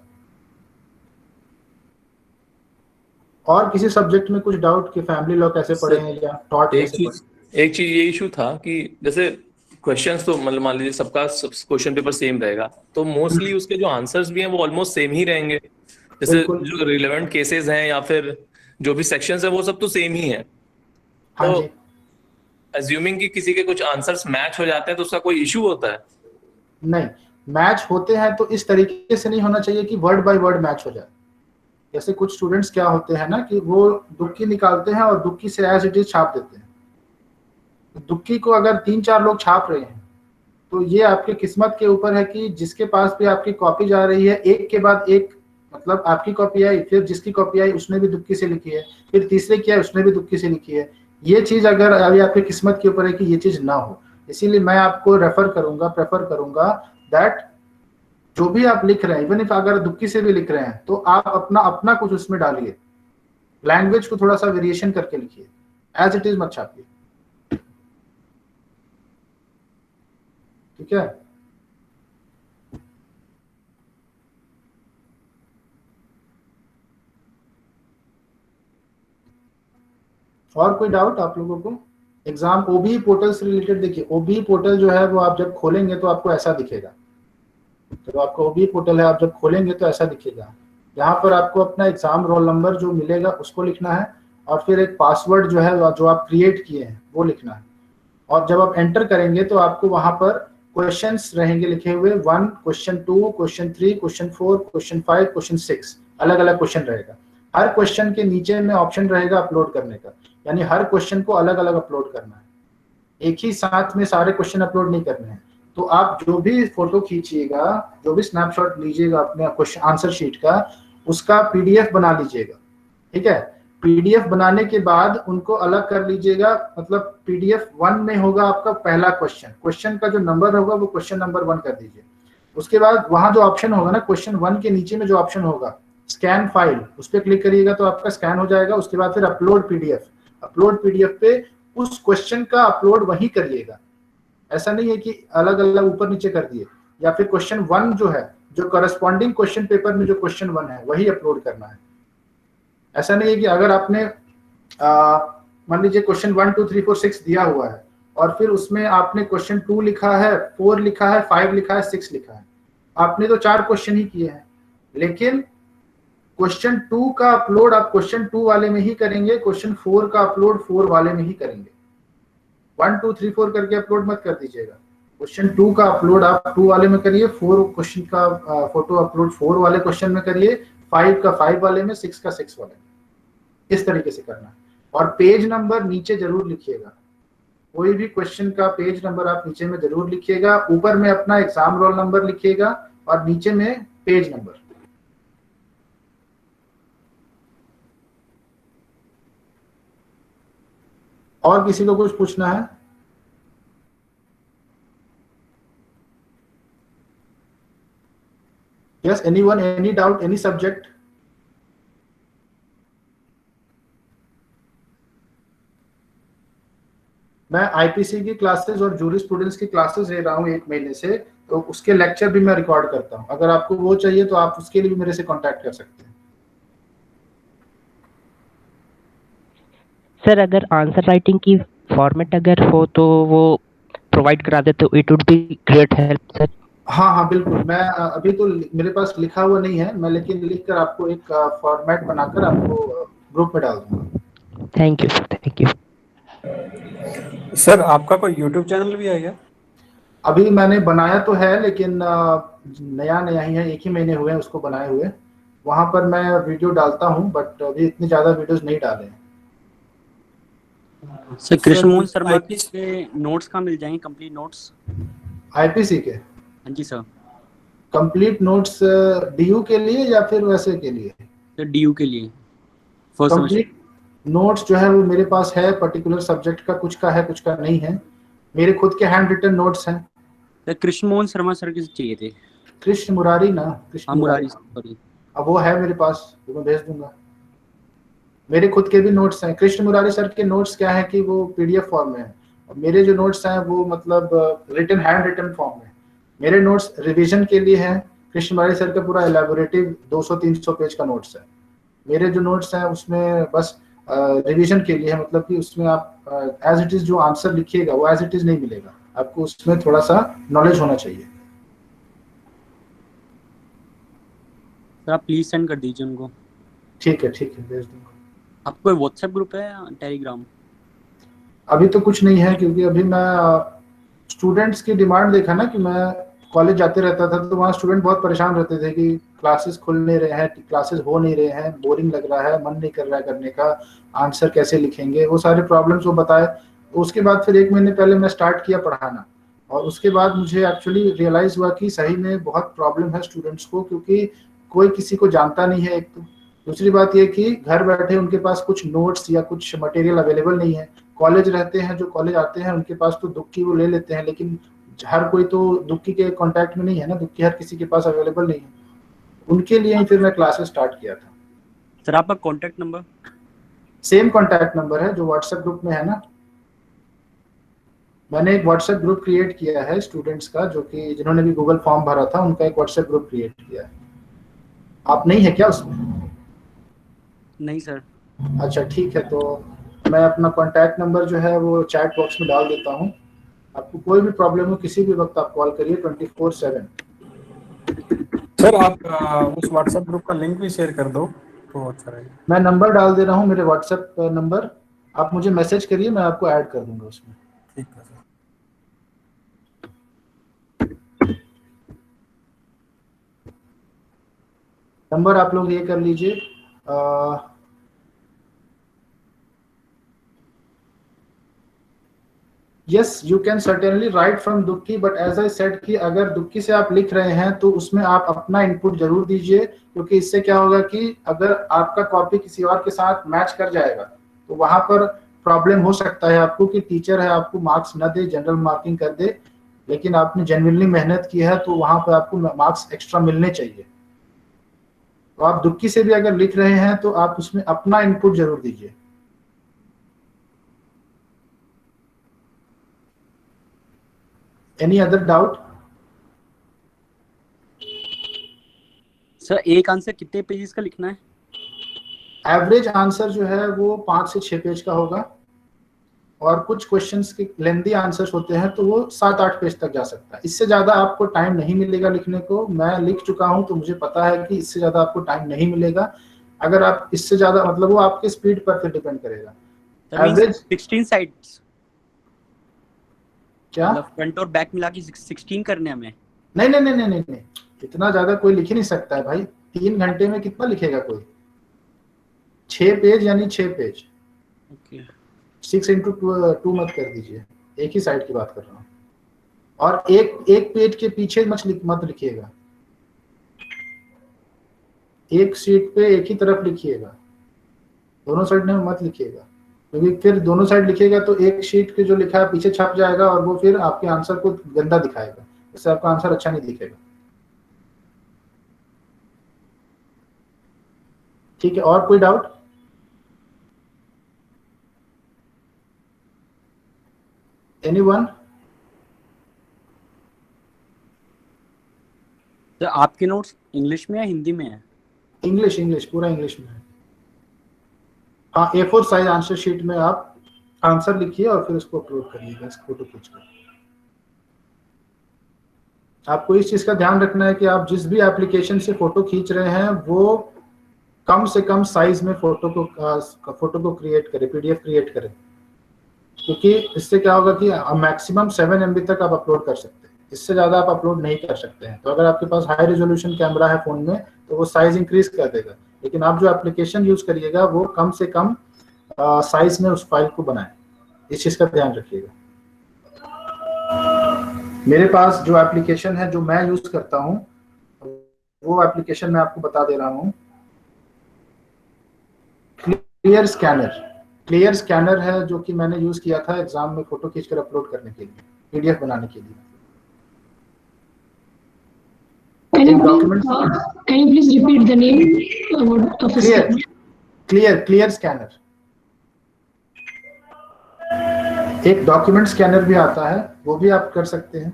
A: और किसी सब्जेक्ट में कुछ डाउट कि फैमिली लॉ कैसे पढ़े हैं या टॉर्ट कैसे पढ़े?
F: एक चीज ये इशू था कि जैसे क्वेश्चंस तो मतलब मान लीजिए सबका क्वेश्चन पेपर सेम रहेगा, तो मोस्टली उसके जो आंसर्स भी हैं वो ऑलमोस्ट सेम ही रहेंगे। जैसे
A: बिल्कुल।
F: जो रिलेवेंट केसेस हैं या फिर जो भी सेक्शंस है वो सब तो सेम ही है।
A: हाँ
F: तो
A: जी।
F: अज्यूमिंग कि किसी के कुछ आंसर्स मैच हो जाते हैं तो उसका कोई इशू होता है?
A: नहीं, मैच होते हैं तो इस तरीके से नहीं होना चाहिए कि वर्ड बाय वर्ड मैच हो जाए। जैसे कुछ स्टूडेंट्स क्या होते हैं ना कि वो दुक्की निकालते हैं और दुक्की से एज इट इज छाप देते हैं। दुक्की को अगर 3-4 लोग छाप रहे हैं तो ये आपकी किस्मत के ऊपर है कि जिसके पास भी आपकी कॉपी जा रही है एक के बाद एक, मतलब आपकी कॉपी आई, फिर जिसकी कॉपी आई उसने भी दुक्की से लिखी है, फिर तीसरे की आई उसने भी दुक्की से लिखी है। ये चीज अगर अभी आपकी किस्मत के ऊपर है कि ये चीज ना हो, इसीलिए मैं आपको प्रेफर करूंगा दैट जो भी आप लिख रहे हैं, इवन इफ अगर दुक्की से भी लिख रहे हैं तो आप अपना कुछ उसमें डालिए, लैंग्वेज को थोड़ा सा वेरिएशन करके लिखिए, एज इट इज मत छापिए। ठीक है? और कोई डाउट आप लोगों को? एग्जाम ओबीई पोर्टल से रिलेटेड देखिए, ओबीई पोर्टल जो है वो आप जब खोलेंगे तो आपको ऐसा दिखेगा। तो आपका ओबीई पोर्टल है, आप जब खोलेंगे तो ऐसा दिखेगा। यहाँ पर आपको अपना एग्जाम रोल नंबर जो मिलेगा उसको लिखना है, और फिर एक पासवर्ड जो है जो आप क्रिएट किए हैं वो लिखना है। और जब आप एंटर करेंगे तो आपको वहां पर क्वेश्चंस रहेंगे लिखे हुए, 1, question 2, question 3, question 4, question 5, question 6, अलग अलग क्वेश्चन रहेगा। हर क्वेश्चन के नीचे में ऑप्शन रहेगा अपलोड करने का, यानी हर क्वेश्चन को अलग अलग अपलोड करना है, एक ही साथ में सारे क्वेश्चन अपलोड नहीं करने हैं। तो आप जो भी फोटो खींचिएगा, जो भी स्नैपशॉट लीजिएगा अपने क्वेश्चन आंसर शीट का, उसका पीडीएफ बना लीजिएगा। ठीक है? पीडीएफ बनाने के बाद उनको अलग कर लीजिएगा, मतलब पीडीएफ 1 में होगा आपका पहला क्वेश्चन का जो नंबर होगा वो क्वेश्चन नंबर 1 कर दीजिए। उसके बाद वहां जो ऑप्शन होगा ना, क्वेश्चन 1 के नीचे में जो ऑप्शन होगा स्कैन फाइल, उस पर क्लिक करिएगा तो आपका स्कैन हो जाएगा। उसके बाद फिर अपलोड पीडीएफ पे उस क्वेश्चन का अपलोड वही करिएगा। ऐसा नहीं है कि अलग अलग ऊपर नीचे कर दिए, या फिर क्वेश्चन 1 जो है, जो करस्पॉन्डिंग क्वेश्चन पेपर में जो क्वेश्चन 1 है वही अपलोड करना है। ऐसा नहीं है कि अगर आपने मान लीजिए क्वेश्चन 1 2 3 4 6 दिया हुआ है और फिर उसमें आपने क्वेश्चन 2 लिखा है, 4 लिखा है, 5 लिखा है, 6 लिखा है, आपने तो 4 क्वेश्चन ही किए हैं, लेकिन क्वेश्चन 2 का अपलोड आप क्वेश्चन 2 वाले में ही करेंगे, क्वेश्चन 4 का अपलोड 4 वाले में ही करेंगे। 1 2 3 4 करके अपलोड मत कर दीजिएगा। क्वेश्चन 2 का अपलोड आप 2 वाले में करिए, 4 क्वेश्चन का फोटो अपलोड 4 वाले क्वेश्चन में करिए, 5 का 5 वाले में, 6 का 6 वाले में। इस तरीके से करना है। और पेज नंबर नीचे जरूर लिखिएगा, कोई भी क्वेश्चन का पेज नंबर आप नीचे में जरूर लिखिएगा, ऊपर में अपना एग्जाम रोल नंबर लिखिएगा और नीचे में पेज नंबर। और किसी को कुछ पूछना है? Yes, anyone, any doubt, any subject? मैं आईपीसी की क्लासेस और जूरिस्प्रूडेंस की क्लासेस ले रहा हूँ 1 महीने से, तो उसके लेक्चर भी मैं रिकॉर्ड करता हूँ। अगर आपको वो चाहिए तो आप उसके लिए भी मेरे से कांटेक्ट कर सकते हैं।
H: सर अगर आंसर राइटिंग की फॉर्मेट अगर हो तो वो प्रोवाइड करा दे तो it would be great help sir.
A: हाँ हाँ बिल्कुल, मैं अभी तो मेरे पास लिखा हुआ नहीं है, मैं लेकिन लिख कर आपको एक फॉर्मेट बनाकर आपको ग्रुप में डाल दूंगा।
H: Thank you sir, thank you.
I: Sir आपका कोई यूट्यूब चैनल भी है क्या?
A: अभी मैंने बनाया तो है, लेकिन नया नया ही है, 1 ही महीने हुए हैं उसको बनाए हुए। वहां पर मैं वीडियो डालता हूं, बट अभी इतनी ज्यादा वीडियोस नहीं डाले हैं।
J: सर कृष्णमोहन शर्मा के नोट्स कहाँ मिल जाएंगे, कंप्लीट नोट्स
A: आईपीसी के?
J: हाँ जी सर।
A: कंप्लीट नोट्स डीयू के लिए या फिर वैसे के लिए?
J: सर डीयू के लिए फर्स्ट
A: कंप्लीट नोट्स जो है वो मेरे पास है, पर्टिकुलर सब्जेक्ट का, कुछ का है कुछ का नहीं है। मेरे खुद के हैंड रिटन नोट्स हैं।
J: सर कृष्णमोहन शर्मा सर के चाहिए थे।
A: कृष्ण मुरारी ना, कृष्ण
J: मुरारी,
A: सॉरी। अब वो है मेरे पास, वो मैं भेज दूंगा। मेरे खुद के भी नोट्स हैं। कृष्ण मुरारी सर के नोट्स क्या है कि वो पीडीएफ फॉर्म में है, और मेरे जो नोट्स हैं वो मतलब रिटन, हैंड रिटन फॉर्म में। मेरे नोट्स रिवीजन के लिए हैं। कृष्ण मुरारी सर का पूरा एलैबोरेटिव 200-300 पेज का नोट्स है। मेरे जो नोट्स हैं उसमें बस रिवीजन के लिए है, मतलब कि उसमें आप एज इट इज जो आंसर लिखिएगा वो एज इट इज नहीं मिलेगा आपको, उसमें थोड़ा सा नॉलेज होना चाहिए।
J: सर आप प्लीज सेंड कर दीजिए उनको।
A: ठीक है भेज दूंगा।
J: आपको कोई व्हाट्सएप ग्रुप है या टेलीग्राम?
A: अभी तो कुछ नहीं है, क्योंकि अभी मैं स्टूडेंट्स की डिमांड देखा ना कि मैं कॉलेज जाते रहता था, तो वहाँ स्टूडेंट बहुत परेशान रहते थे कि क्लासेस खुल नहीं रहे हैं, क्लासेस हो नहीं रहे हैं, बोरिंग लग रहा है, मन नहीं कर रहा है करने का, आंसर कैसे लिखेंगे, वो सारे प्रॉब्लम्स वो बताए। उसके बाद फिर 1 महीने पहले मैं स्टार्ट किया पढ़ाना, और उसके बाद मुझे एक्चुअली रियलाइज हुआ कि सही में बहुत प्रॉब्लम है स्टूडेंट्स को, क्योंकि कोई किसी को जानता नहीं है एक तो। दूसरी बात ये कि घर बैठे उनके पास कुछ नोट्स या कुछ मटेरियल अवेलेबल नहीं है। कॉलेज रहते हैं, जो कॉलेज आते हैं उनके पास तो दुक्की वो ले लेते हैं, लेकिन हर कोई तो दुक्की के कांटेक्ट में नहीं है ना, दुक्की हर किसी के पास अवेलेबल नहीं है। उनके लिए ही फिर मैं क्लासेस स्टार्ट किया था।
J: सर आपका contact number?
A: Same contact number है जो व्हाट्सएप ग्रुप में है ना। मैंने एक व्हाट्सएप ग्रुप क्रिएट किया है स्टूडेंट्स का, जो कि जिन्होंने भी गूगल फॉर्म भरा था उनका एक व्हाट्सएप ग्रुप क्रिएट किया है। आप नहीं है क्या उसमें?
J: नहीं सर।
A: अच्छा ठीक है, तो मैं अपना कांटेक्ट नंबर जो है वो चैट बॉक्स में डाल देता हूँ। आपको कोई भी प्रॉब्लम हो किसी भी वक्त आप कॉल करिए 24/7।
I: सर आप उस व्हाट्सएप ग्रुप का लिंक भी शेयर कर दो तो अच्छा रहेगा।
A: मैं नंबर डाल दे रहा हूँ, मेरे व्हाट्सएप नंबर, आप मुझे मैसेज करिए, मैं आपको ऐड कर दूंगा उसमें।
I: ठीक है सर।
A: नंबर आप लोग ये कर लीजिए, yes you can certainly write from दुक्की, बट एज आई सेड कि अगर दुक्की से आप लिख रहे हैं तो उसमें आप अपना इनपुट जरूर दीजिए, क्योंकि इससे क्या होगा कि अगर आपका कॉपी किसी और के साथ मैच कर जाएगा तो वहां पर प्रॉब्लम हो सकता है आपको कि टीचर है आपको मार्क्स न दे, जनरल मार्किंग कर दे, लेकिन आपने जेन्युइनली मेहनत की है तो वहां पर आपको मार्क्स एक्स्ट्रा मिलने चाहिए। तो आप दुक्की से भी अगर लिख रहे हैं तो आप उसमें अपना इनपुट जरूर दीजिए। Any other doubt?
J: सर एक आंसर कितने पेजेस का लिखना है?
A: एवरेज आंसर जो है वो 5 से 6 पेज का होगा, और कुछ क्वेश्चंस के लेंथी आंसर्स होते हैं तो वो 7-8 पेज तक जा सकता है। इससे ज्यादा आपको टाइम नहीं मिलेगा लिखने को। मैं लिख चुका हूं तो मुझे पता है कि इससे ज्यादा आपको टाइम नहीं मिलेगा। अगर आप इससे ज्यादा, मतलब वो आपके स्पीड पर फिर डिपेंड करेगा। एवरेज
J: 16 साइड्स
A: क्या?
J: फ्रंट और बैक मिला के 16 करने हमें?
A: नहीं, इतना ज्यादा कोई लिख ही नहीं सकता है भाई। 3 घंटे में कितना लिखेगा कोई? 6 पेज यानी 6 पेज।
J: ओके।
A: 6 into 2 मत कर दीजिए। एक ही साइड की बात कर रहा हूँ। और एक पेज के पीछे मत लिखिएगा, एक शीट पे एक ही तरफ लिखिएगा, दोनों साइड में मत लिखिएगा, क्योंकि फिर दोनों साइड लिखिएगा तो एक शीट के जो लिखा है पीछे छप जाएगा और वो फिर आपके आंसर को गंदा दिखाएगा, इससे आपका आंसर अच्छा नहीं दिखेगा। ठीक है, और कोई डाउट? एनीवन?
J: सर आपके नोट्स इंग्लिश में या हिंदी में है?
A: इंग्लिश, पूरा इंग्लिश में है। हाँ, A4 साइज आंसर शीट में आप आंसर लिखिए और फिर उसको अपलोड करिएगा, इस फोटो खींचकर। आपको इस चीज का ध्यान रखना है कि आप जिस भी एप्लीकेशन से फोटो खींच रहे हैं वो कम से कम साइज में फोटो को क्रिएट करे, PDF क्रिएट करे, क्योंकि इससे क्या होगा कि मैक्सिमम 7 MB तक आप अपलोड कर सकते हैं, इससे ज्यादा आप अपलोड नहीं कर सकते हैं। तो अगर आपके पास हाई रेजोल्यूशन कैमरा है फोन में तो वो साइज इंक्रीज कर देगा, लेकिन आप जो एप्लीकेशन यूज करिएगा वो कम से कम साइज में उस फाइल को बनाएं, इस चीज का ध्यान रखिएगा। मेरे पास जो एप्लीकेशन है जो मैं यूज करता हूं वो एप्लीकेशन मैं आपको बता दे रहा हूं। क्लियर स्कैनर है जो कि मैंने यूज किया था एग्जाम में फोटो खींचकर अपलोड करने के लिए, PDF बनाने के लिए।
C: Can you please repeat the name of
A: clear scanner. एक डॉक्यूमेंट स्कैनर भी आता है, वो भी आप कर सकते हैं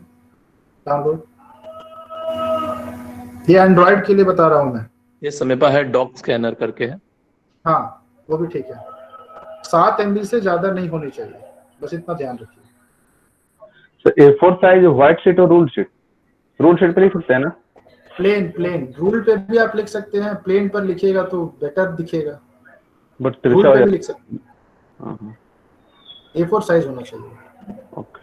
A: डाउनलोड। ये एंड्रॉइड के लिए बता रहा हूं मैं।
F: ये समीपा है डॉक स्कैनर करके है।
A: हाँ, वो भी ठीक है। 7 MB से ज्यादा नहीं होनी चाहिए, बस इतना ध्यान रखिए।
K: तो A4 साइज व्हाइट शीट और रूल शीट पे लिख सकते हैं ना?
A: प्लेन रूल पे भी आप लिख सकते हैं, प्लेन पर लिखिएगा तो बेटर दिखेगा,
K: बट
A: रूल पे भी लिख सकते हैं। A4 साइज होना चाहिए।
K: ओके।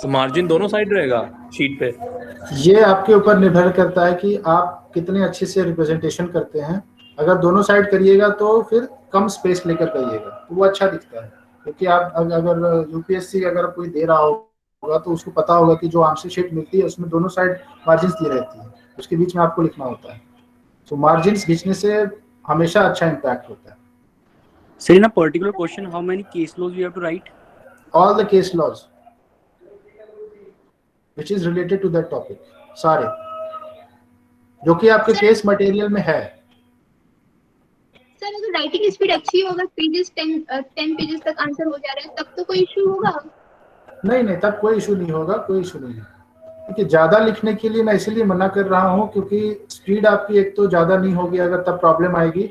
F: तो मार्जिन दोनों साइड रहेगा शीट पे?
A: ये आपके ऊपर निर्भर करता है कि आप कितने अच्छे से रिप्रेजेंटेशन करते हैं। अगर दोनों साइड करिएगा तो फिर कम स्पेस लेकर करिएगा तो वो अच्छा दिखता है, क्योंकि आप अगर UPSC अगर कोई दे रहा होगा तो उसको पता होगा कि जो आंसर शीट मिलती है उसमें दोनों साइड मार्जिन दी रहती है, उसके बीच में आपको लिखना होता है। तो मार्जिन खींचने से हमेशा अच्छा इम्पैक्ट होता है।
J: Sir, in a particular question, how many case laws you have to write?
A: All the case laws which is related to that topic, सारे जो कि आपके केस मटेरियल में है।
E: सर अगर राइटिंग स्पीड अच्छी होगा, पेजेस 10 पेजेस तक आंसर हो जा रहा है, तब तो कोई इशू होगा?
A: नहीं, तब कोई इशू नहीं होगा, कोई इशू नहीं है। क्योंकि ज्यादा लिखने के लिए मैं इसीलिए मना कर रहा हूँ क्योंकि स्पीड आपकी एक तो ज्यादा नहीं होगी, अगर तब प्रॉब्लम आएगी।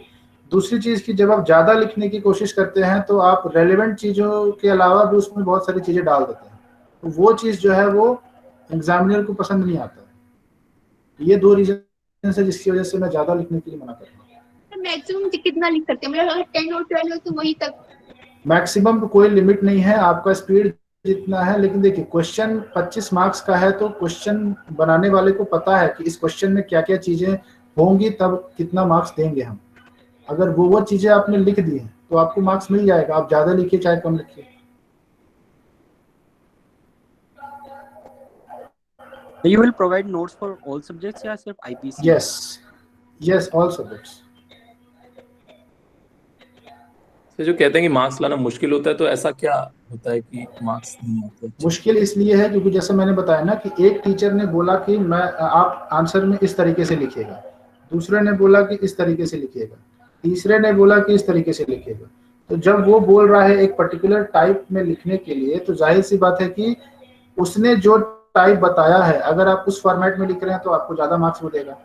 A: दूसरी चीज की जब आप ज्यादा लिखने की कोशिश करते हैं तो आप रेलेवेंट चीजों के अलावा भी उसमें बहुत सारी चीजें डाल देते हैं, तो वो चीज जो है वो एग्जामिनर को पसंद नहीं आता है। ये 2 रीजन है जिसकी वजह से मैं ज्यादा लिखने के लिए मना कर रहा हूँ।
E: मैक्सिमम कितना लिख सकते हैं? मतलब अगर 10 और 12 हो तो वही तक?
A: मैक्सिमम कोई लिमिट नहीं है, आपका स्पीड जितना है। लेकिन देखिए, क्वेश्चन 25 मार्क्स का है तो क्वेश्चन बनाने वाले को पता है कि इस क्वेश्चन में क्या क्या चीजें होंगी, तब कितना मार्क्स देंगे हम। अगर वो चीजें आपने लिख दी हैं तो आपको मार्क्स मिल जाएगा, आप ज्यादा लिखिए चाहे कम लिखिए।
J: You will provide notes for all subjects या सिर्फ IPC?
A: Yes, all subjects.
F: तो जो कहते हैं कि मार्क्स लाना मुश्किल होता है, तो ऐसा क्या होता है कि मार्क्स नहीं आते?
A: मुश्किल इसलिए है क्योंकि जैसे मैंने बताया ना कि एक टीचर ने बोला कि आप आंसर में इस तरीके से लिखिएगा, दूसरे ने बोला कि इस तरीके से लिखिएगा, तीसरे ने बोला कि इस तरीके से लिखिएगा। तो जब वो बोल रहा है एक पर्टिकुलर टाइप में लिखने के लिए, तो जाहिर सी बात है कि उसने जो टाइप बताया है, अगर आप उस फॉर्मेट में लिख रहे हैं तो आपको ज्यादा मार्क्स मिलेगा।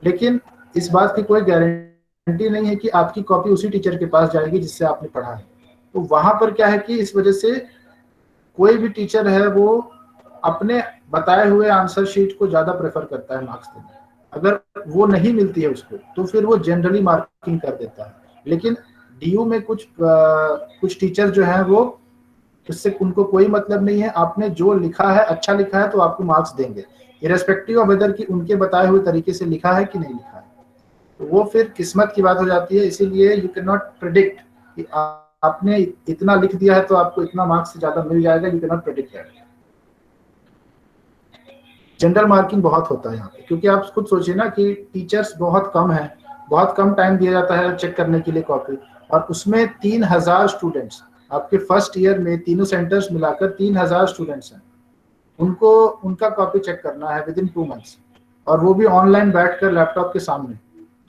A: लेकिन इस बात की कोई गारंटी नहीं है कि आपकी कॉपी उसी टीचर के पास जाएगी जिससे आपने पढ़ा है। तो वहां पर क्या है कि इस वजह से कोई भी टीचर है वो अपने बताए हुए आंसर शीट को ज्यादा प्रेफर करता है मार्क्स देने। अगर वो नहीं मिलती है उसको तो फिर वो जनरली मार्किंग कर देता है। लेकिन DU में कुछ टीचर जो हैं वो इससे उनको कोई मतलब नहीं है, आपने जो लिखा है अच्छा लिखा है तो आपको मार्क्स देंगे, इरेस्पेक्टिव ऑफ वेदर कि उनके बताए हुए तरीके से लिखा है कि नहीं लिखा है। तो वो फिर किस्मत की बात हो जाती है। इसीलिए यू कैन नॉट प्रेडिक्ट कि आपने इतना लिख दिया है तो आपको इतना मार्क्स से ज्यादा मिल जाएगा, you can not predict that. General marking बहुत होता है यहाँ पे, क्योंकि आप खुद सोचिए ना कि टीचर्स बहुत कम है, बहुत कम टाइम दिया जाता है चेक करने के लिए कॉपी, और उसमें 3000 स्टूडेंट्स, आपके फर्स्ट ईयर में तीनों सेंटर्स मिलाकर 3000 स्टूडेंट्स हैं, उनको उनका कॉपी चेक करना है विद इन 2 मंथ्स, और वो भी ऑनलाइन बैठकर लैपटॉप के सामने।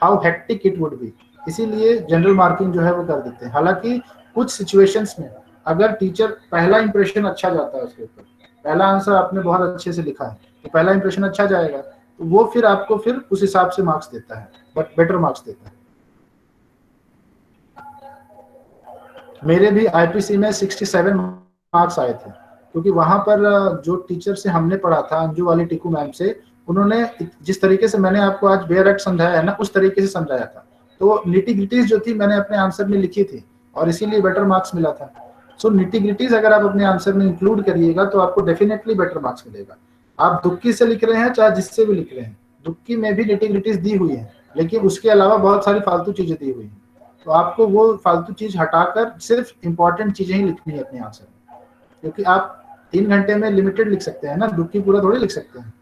A: How hectic it would be. इसीलिए जनरल मार्किंग जो है वो कर देते हैं। हालांकि कुछ सिचुएशंस में अगर टीचर पहला इंप्रेशन अच्छा जाता है उसके ऊपर, पहला आंसर आपने बहुत अच्छे से लिखा है तो पहला इंप्रेशन अच्छा जाएगा, तो वो फिर आपको फिर उस हिसाब से मार्क्स देता है, बट बेटर मार्क्स देता है। मेरे भी आईपीसी में 67 मार्क्स आए थे, क्योंकि वहां पर जो टीचर से हमने पढ़ा था, अंजू वाली टीकू मैम से, उन्होंने जिस तरीके से मैंने आपको आज बेयर एक्ट समझाया है ना, उस तरीके से समझाया था, तो निटी-ग्रिटीज जो थी मैंने अपने आंसर में लिखी थी और इसीलिए बेटर मार्क्स मिला था। सो निटी-ग्रिटीज अगर आप अपने आंसर में इंक्लूड करिएगा तो आपको डेफिनेटली बेटर मार्क्स मिलेगा। आप दुक्की से लिख रहे हैं चाहे जिससे भी लिख रहे हैं, दुक्की में भी निटी-ग्रिटीज दी हुई है, लेकिन उसके अलावा बहुत सारी फालतू चीजें दी हुई हैं, तो आपको वो फालतू चीज हटाकर सिर्फ इंपॉर्टेंट चीजें ही लिखनी है अपने आंसर में, क्योंकि आप 3 घंटे में लिमिटेड लिख सकते हैं ना, दुक्की पूरा थोड़ी लिख सकते हैं।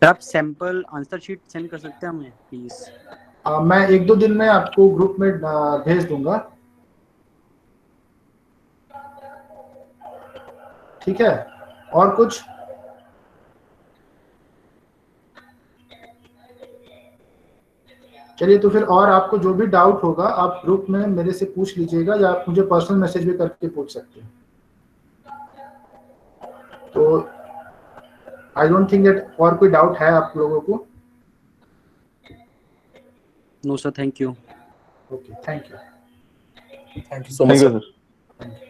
J: आप सैंपल आंसर शीट सेंड कर सकते हैं हमें प्लीज?
A: मैं 1-2 दिन में आपको ग्रुप में भेज दूंगा, ठीक है? और कुछ? चलिए, तो फिर और आपको जो भी डाउट होगा आप ग्रुप में मेरे से पूछ लीजिएगा, या आप मुझे पर्सनल मैसेज भी करके पूछ सकते हैं। तो आई डोंट थिंक दैट और कोई डाउट है आप लोगों को।
J: No sir, thank you.
A: Okay, thank you.
F: Thank you so much
K: sir.
A: Thank you.